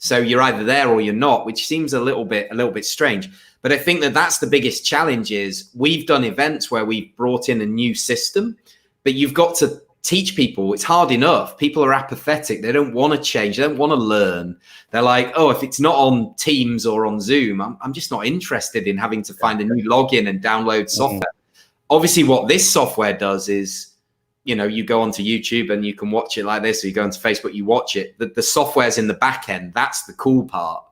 So you're either there or you're not, which seems a little bit strange. But I think that's the biggest challenge is we've done events where we've brought in a new system, but you've got to teach people. It's hard enough. People are apathetic. They don't want to change. They don't want to learn. They're like, oh, if it's not on Teams or on Zoom, I'm just not interested in having to find a new login and download software. Obviously, what this software does is, you go onto YouTube and you can watch it like this, or you go onto Facebook, you watch it. The software's in the back end. That's the cool part.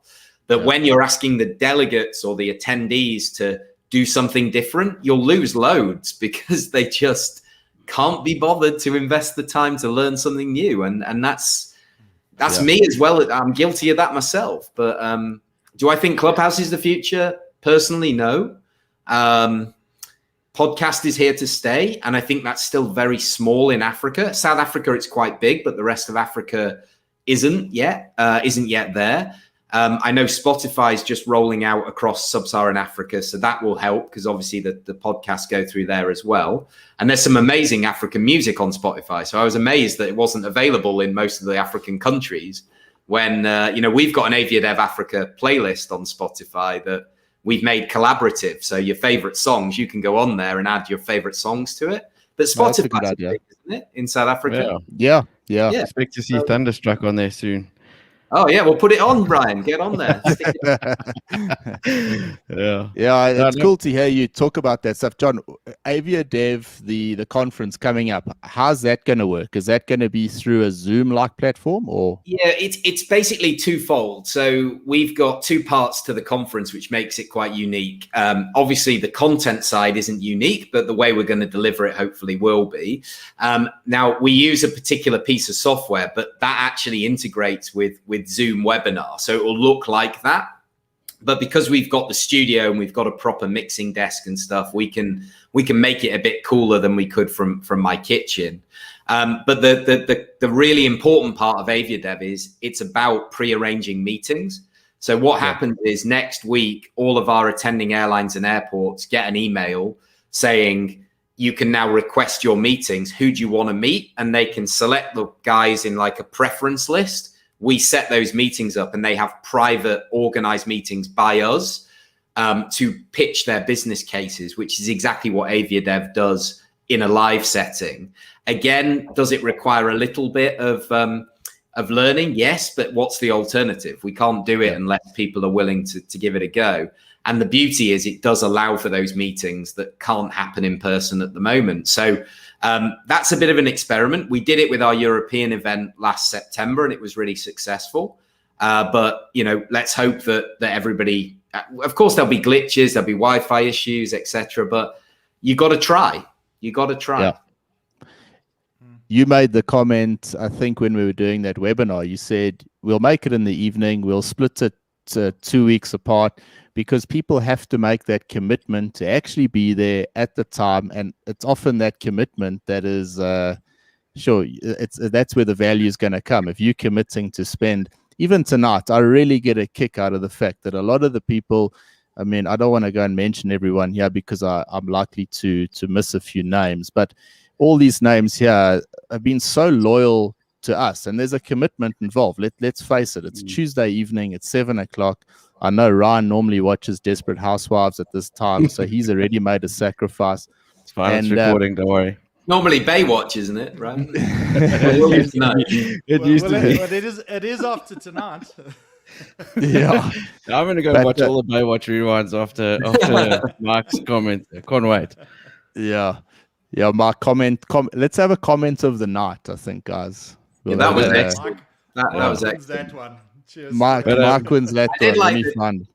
That when you're asking the delegates or the attendees to do something different, you'll lose loads because they just can't be bothered to invest the time to learn something new. And that's me as well. I'm guilty of that myself. But do I think Clubhouse is the future? Personally, no. Podcast is here to stay, and I think that's still very small in Africa. South Africa, it's quite big, but the rest of Africa isn't yet there. I know Spotify is just rolling out across sub-Saharan Africa, so that will help because obviously the podcasts go through there as well. And there's some amazing African music on Spotify, so I was amazed that it wasn't available in most of the African countries when, we've got an Aviadev Africa playlist on Spotify that we've made collaborative. So your favorite songs, you can go on there and add your favorite songs to it. But Spotify, isn't it, in South Africa? Yeah. Expect to see Thunderstruck on there soon. Oh yeah, well put it on, Brian. Get on there. It's cool to hear you talk about that stuff, John. Aviadev, the conference coming up. How's that going to work? Is that going to be through a Zoom-like platform, or? Yeah, it's basically twofold. So we've got two parts to the conference, which makes it quite unique. Obviously, the content side isn't unique, but the way we're going to deliver it hopefully will be. Now we use a particular piece of software, but that actually integrates with Zoom webinar. So it will look like that. But because we've got the studio and we've got a proper mixing desk and stuff, we can make it a bit cooler than we could from my kitchen. But the really important part of Aviadev is it's about pre-arranging meetings. So what happens is next week, all of our attending airlines and airports get an email saying, you can now request your meetings. Who do you want to meet? And they can select the guys in like a preference list. We set those meetings up, and they have private organized meetings by us to pitch their business cases, which is exactly what AviaDev does in a live setting. Again, does it require a little bit of learning? Yes, but what's the alternative? We can't do it unless people are willing to give it a go. And the beauty is it does allow for those meetings that can't happen in person at the moment. So that's a bit of an experiment. We did it with our European event last September, and it was really successful. But, you know, let's hope that everybody, of course, there'll be glitches, there'll be Wi-Fi issues, etc. But you got to try. You got to try. Yeah. You made the comment, I think, when we were doing that webinar, you said, we'll make it in the evening, we'll split it 2 weeks apart, because people have to make that commitment to actually be there at the time. And it's often that commitment that is, that's where the value is going to come. If you're committing to spend, even tonight, I really get a kick out of the fact that a lot of the people, I mean, I don't want to go and mention everyone here because I'm likely to miss a few names, but all these names here have been so loyal to us, and there's a commitment involved. Let's face it, it's Tuesday evening, it's 7 o'clock. I know Ryan normally watches Desperate Housewives at this time, so he's already made a sacrifice. It's fine, it's recording, don't worry. Normally Baywatch, isn't it? Right? It is after tonight. Yeah, I'm going to go watch all the Baywatch rewinds after Mark's comment. I can't wait. Yeah, my comment. Let's have a comment of the night, I think, guys. That was excellent. That was excellent. That one. Cheers. Mark wins that one. Let me find.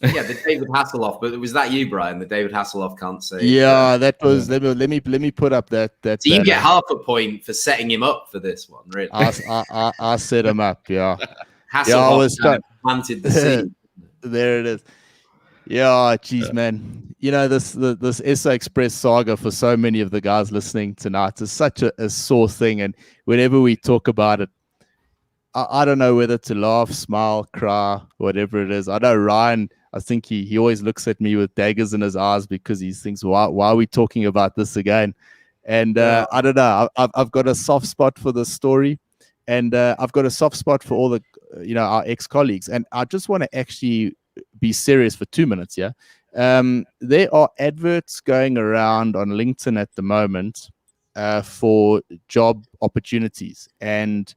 Yeah, the David Hasselhoff, but was that you, Brian? The David Hasselhoff can't say. Yeah, that was. Let me put up that. So you get half a point for setting him up for this one, really. I set him up. Yeah, Hasselhoff planted the seed. There it is. Yeah, geez, man. You know, this SA Express saga for so many of the guys listening tonight is such a sore thing, and whenever we talk about it, I don't know whether to laugh, smile, cry, whatever it is. I know Ryan, I think he always looks at me with daggers in his eyes because he thinks, why are we talking about this again? And I don't know. I've got a soft spot for this story, and I've got a soft spot for all the, our ex-colleagues. And I just want to actually be serious for 2 minutes. Yeah. There are adverts going around on LinkedIn at the moment for job opportunities, and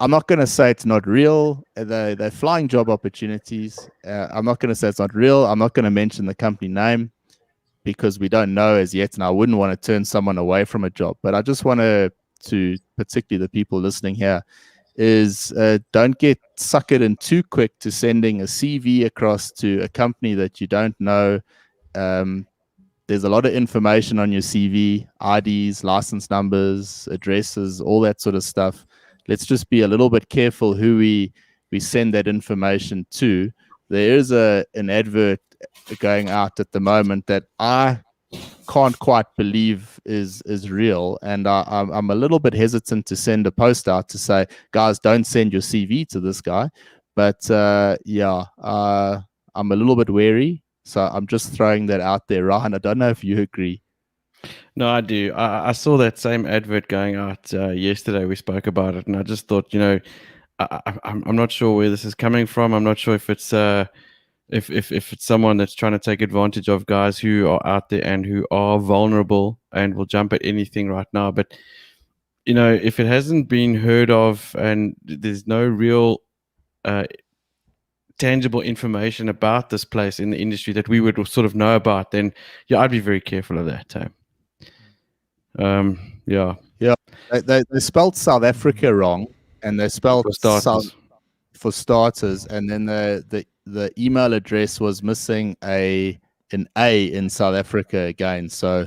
I'm not going to say it's not real. They're flying job opportunities. I'm not going to say it's not real. I'm not going to mention the company name because we don't know as yet, and I wouldn't want to turn someone away from a job. But I just want to particularly the people listening here, is don't get suckered in too quick to sending a CV across to a company that you don't know. There's a lot of information on your CV, IDs, license numbers, addresses, all that sort of stuff. Let's just be a little bit careful who we send that information to. There is an advert going out at the moment that I can't quite believe is real, and I'm a little bit hesitant to send a post out to say, guys, don't send your CV to this guy. But I'm a little bit wary, so I'm just throwing that out there. Ryan, I don't know if you agree. No, I do. I saw that same advert going out yesterday. We spoke about it, and I just thought, I'm not sure where this is coming from. I'm not sure if it's if it's someone that's trying to take advantage of guys who are out there and who are vulnerable and will jump at anything right now. But if it hasn't been heard of and there's no real tangible information about this place in the industry that we would sort of know about, then I'd be very careful of that. They spelled South Africa wrong, and they spelled for starters, and then the email address was missing an A in South Africa again. So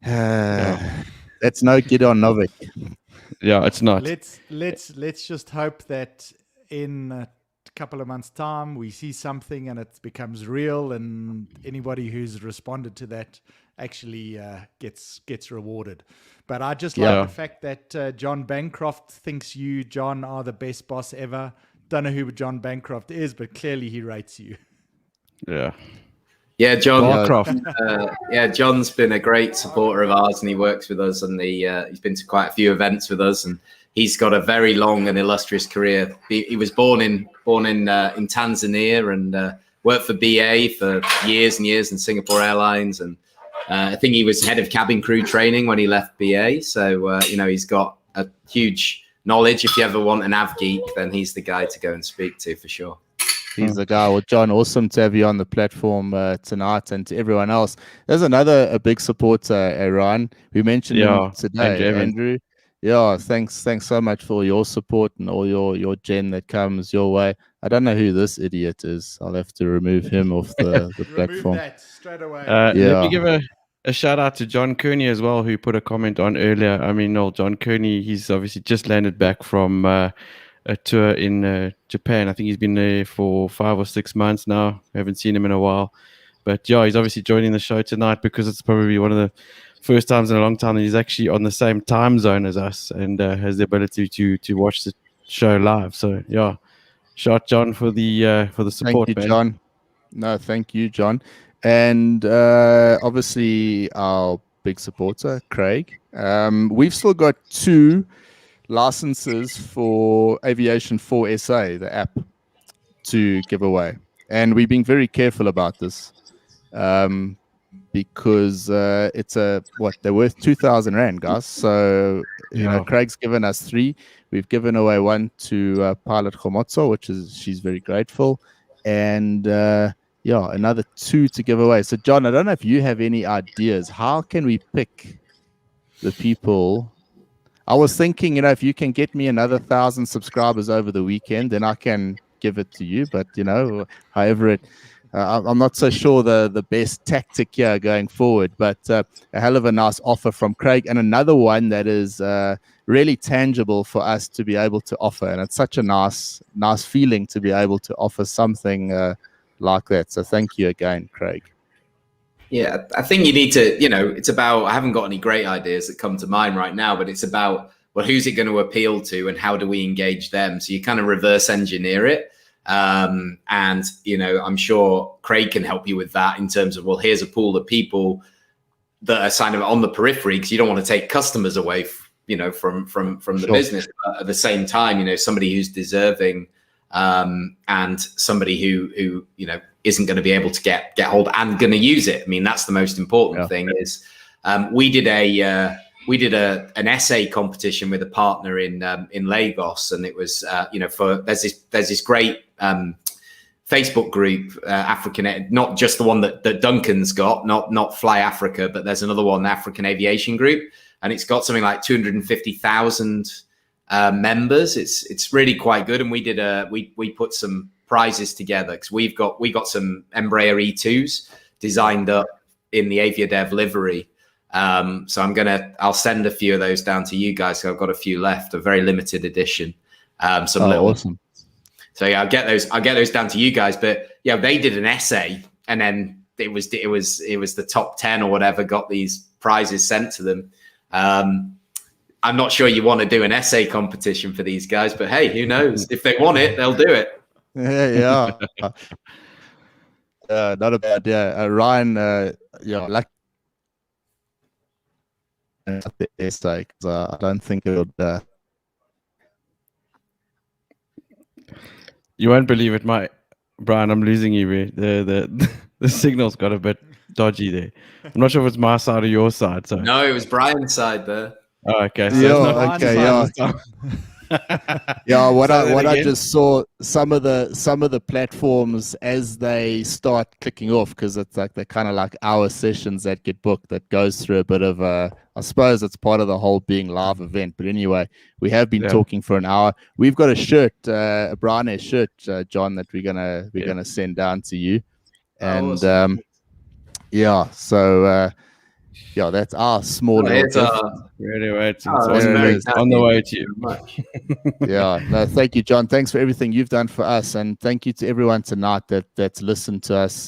that's no Gideon Novik. Yeah, it's not. Let's just hope that in a couple of months' time we see something and it becomes real, and anybody who's responded to that actually gets rewarded. But I just like the fact that John Bancroft thinks you, John, are the best boss ever. Don't know who John Bancroft is, but clearly he rates you. Yeah. Yeah, John. Barcroft. Yeah, John's been a great supporter of ours, and he works with us, and he's been to quite a few events with us, and he's got a very long and illustrious career. He was born in Tanzania and worked for BA for years and years in Singapore Airlines, and I think he was head of cabin crew training when he left BA. So he's got a huge knowledge. If you ever want an av geek, then he's the guy to go and speak to for sure. He's the guy. Well, John, awesome to have you on the platform tonight, and to everyone else. There's a big supporter, Ryan. We mentioned him today, Andrew. Yeah, thanks so much for your support and all your gen that comes your way. I don't know who this idiot is. I'll have to remove him off the platform. Remove that straight away. Let me give a shout out to John Kearney as well, who put a comment on earlier. I mean, John Kearney, he's obviously just landed back from a tour in Japan. I think he's been there for 5 or 6 months now. I haven't seen him in a while. But yeah, he's obviously joining the show tonight because it's probably one of the first times in a long time that he's actually on the same time zone as us and has the ability to watch the show live. So yeah, shout John for the support. Thank you, man. John. No, thank you, John. And obviously our big supporter, Craig. We've still got 2 licenses for Aviation 4 SA, the app, to give away. And we've been very careful about this because it's they're worth 2,000 Rand, guys. So, Craig's given us 3. We've given away 1 to Pilot Khomotso, she's very grateful. And another 2 to give away. So, John, I don't know if you have any ideas. How can we pick the people? I was thinking, if you can get me another 1,000 subscribers over the weekend, then I can give it to you. But, however I'm not so sure the best tactic here going forward. But a hell of a nice offer from Craig, and another one that is really tangible for us to be able to offer. And it's such a nice feeling to be able to offer something like that. So thank you again, Craig. Yeah, I think you need to, it's about, I haven't got any great ideas that come to mind right now, but it's about, well, who's it going to appeal to and how do we engage them? So you kind of reverse engineer it. And, I'm sure Craig can help you with that in terms of, well, here's a pool of people that are kind of on the periphery because you don't want to take customers away, from the business. But at the same time, somebody who's deserving and somebody who isn't going to be able to get hold and going to use it. I mean, that's the most important thing. Is we did an essay competition with a partner in Lagos, and it was there's this great Facebook group, African, not just the one that Duncan's got, not Fly Africa, but there's another one, African Aviation Group, and it's got something like 250,000 members. It's really quite good, and we put some prizes together because we got some Embraer E2s designed up in the Aviadev livery. So I'll send a few of those down to you guys. So I've got a few left, a very limited edition. Awesome. So yeah, I'll get those down to you guys. But yeah, they did an essay, and then it was the top 10 or whatever got these prizes sent to them. I'm not sure you want to do an essay competition for these guys, but hey, who knows? If they want it, they'll do it. Yeah. Not a bad idea. Ryan, like the essay, because I don't think it would. You won't believe it, Brian. I'm losing you. The signal's got a bit dodgy there. I'm not sure if it's my side or your side. So no, it was Brian's side there. Oh, okay. So What I just saw, some of the platforms as they start clicking off, because it's like they're kind of like our sessions that get booked, that goes through a bit of I suppose it's part of the whole being live event. But anyway, we have been talking for an hour. We've got a shirt, a Brian shirt, John, that we're gonna send down to you, and awesome. So that's our small little gift. It's on the way to you. No, thank you, John. Thanks for everything you've done for us, and thank you to everyone tonight that's listened to us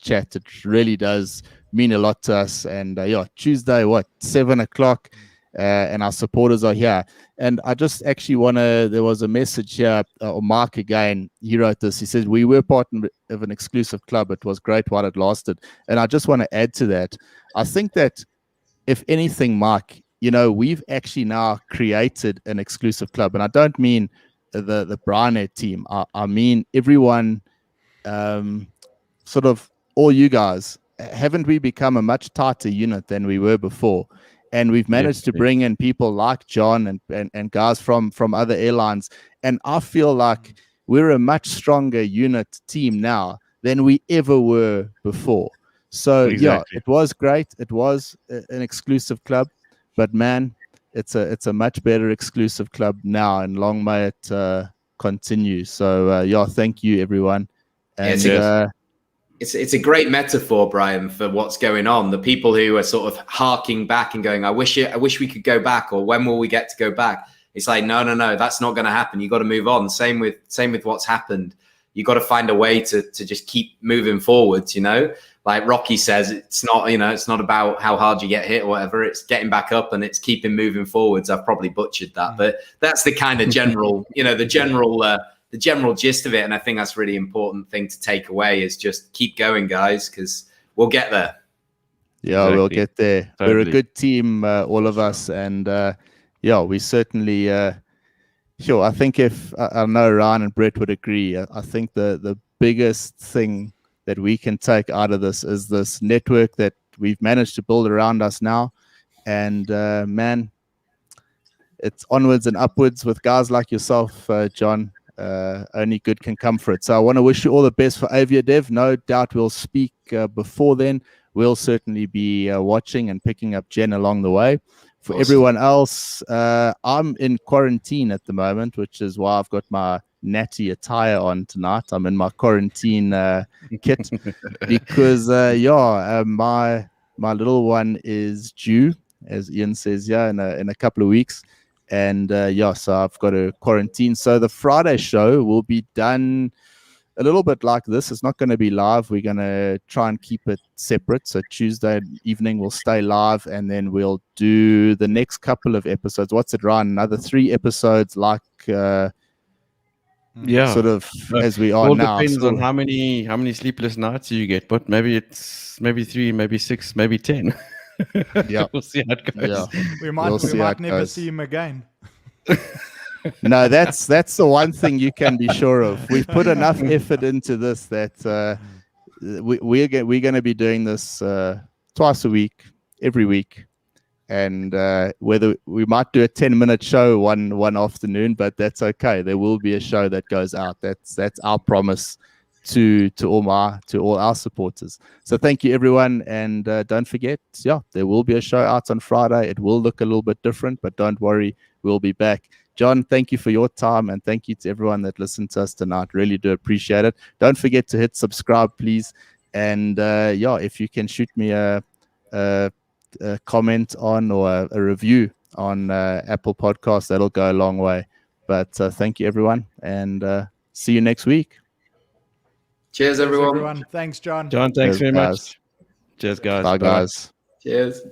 chat. It really does mean a lot to us. And Tuesday, 7 o'clock, and our supporters are here. And I just actually want to, there was a message here, or Mark again, he wrote this. He says, we were part of an exclusive club. It was great while it lasted. And I just want to add to that. I think that if anything, Mark, we've actually now created an exclusive club. And I don't mean the Brianet team. I mean everyone, sort of all you guys. Haven't we become a much tighter unit than we were before? And we've managed to bring in people like John and guys from other airlines. And I feel like we're a much stronger unit team now than we ever were before. So yeah, it was great. It was an exclusive club, but man, it's a much better exclusive club now, and long may it continue. So yeah, thank you everyone. And it's a great metaphor, Brian, for what's going on. The people who are sort of harking back and going, I wish we could go back, or when will we get to go back? It's like, no, that's not going to happen. You got to move on. Same with what's happened. You got to find a way to just keep moving forwards, Like Rocky says, it's not about how hard you get hit or whatever. It's getting back up and it's keeping moving forwards. I've probably butchered that, but that's the kind of general, the general gist of it. And I think that's a really important thing to take away is just keep going, guys, because we'll get there. Yeah, exactly. We'll get there. Totally. We're a good team, all of us. And yeah, we certainly, sure. I think I know Ryan and Brett would agree. I think the biggest thing that we can take out of this is this network that we've managed to build around us now. And man, it's onwards and upwards with guys like yourself, John. Only good can come for it. So I want to wish you all the best for Aviadev. No doubt we'll speak before then. We'll certainly be watching and picking up Jen along the way. For awesome. Everyone else, I'm in quarantine at the moment, which is why I've got my natty attire on tonight. I'm in my quarantine kit because my little one is due, as Ian says, in a couple of weeks. And so I've got a quarantine. So the Friday show will be done a little bit like this. It's not going to be live. We're going to try and keep it separate. So Tuesday evening we'll stay live, and then we'll do the next couple of episodes. What's it, Ryan? Another 3 episodes, like sort of as we are now. Depends on how many sleepless nights you get, but maybe it's 3, maybe 6, maybe 10. Yeah, we'll see how it goes. Yeah. We might never see him again. No, that's the one thing you can be sure of. We've put enough effort into this that we're going to be doing this twice a week, every week, and whether we might do a 10-minute show one afternoon, but that's okay. There will be a show that goes out. That's our promise to all our supporters. So thank you everyone, and don't forget, there will be a show out on Friday. It will look a little bit different, but don't worry, we'll be back. John, thank you for your time, and thank you to everyone that listened to us tonight. Really do appreciate it. Don't forget to hit subscribe, please. And if you can shoot me a comment on or a review on Apple Podcasts, that'll go a long way. But thank you everyone, and see you next week. Cheers everyone. Thanks, John. Thanks very much. Cheers, guys. Bye, guys. Cheers.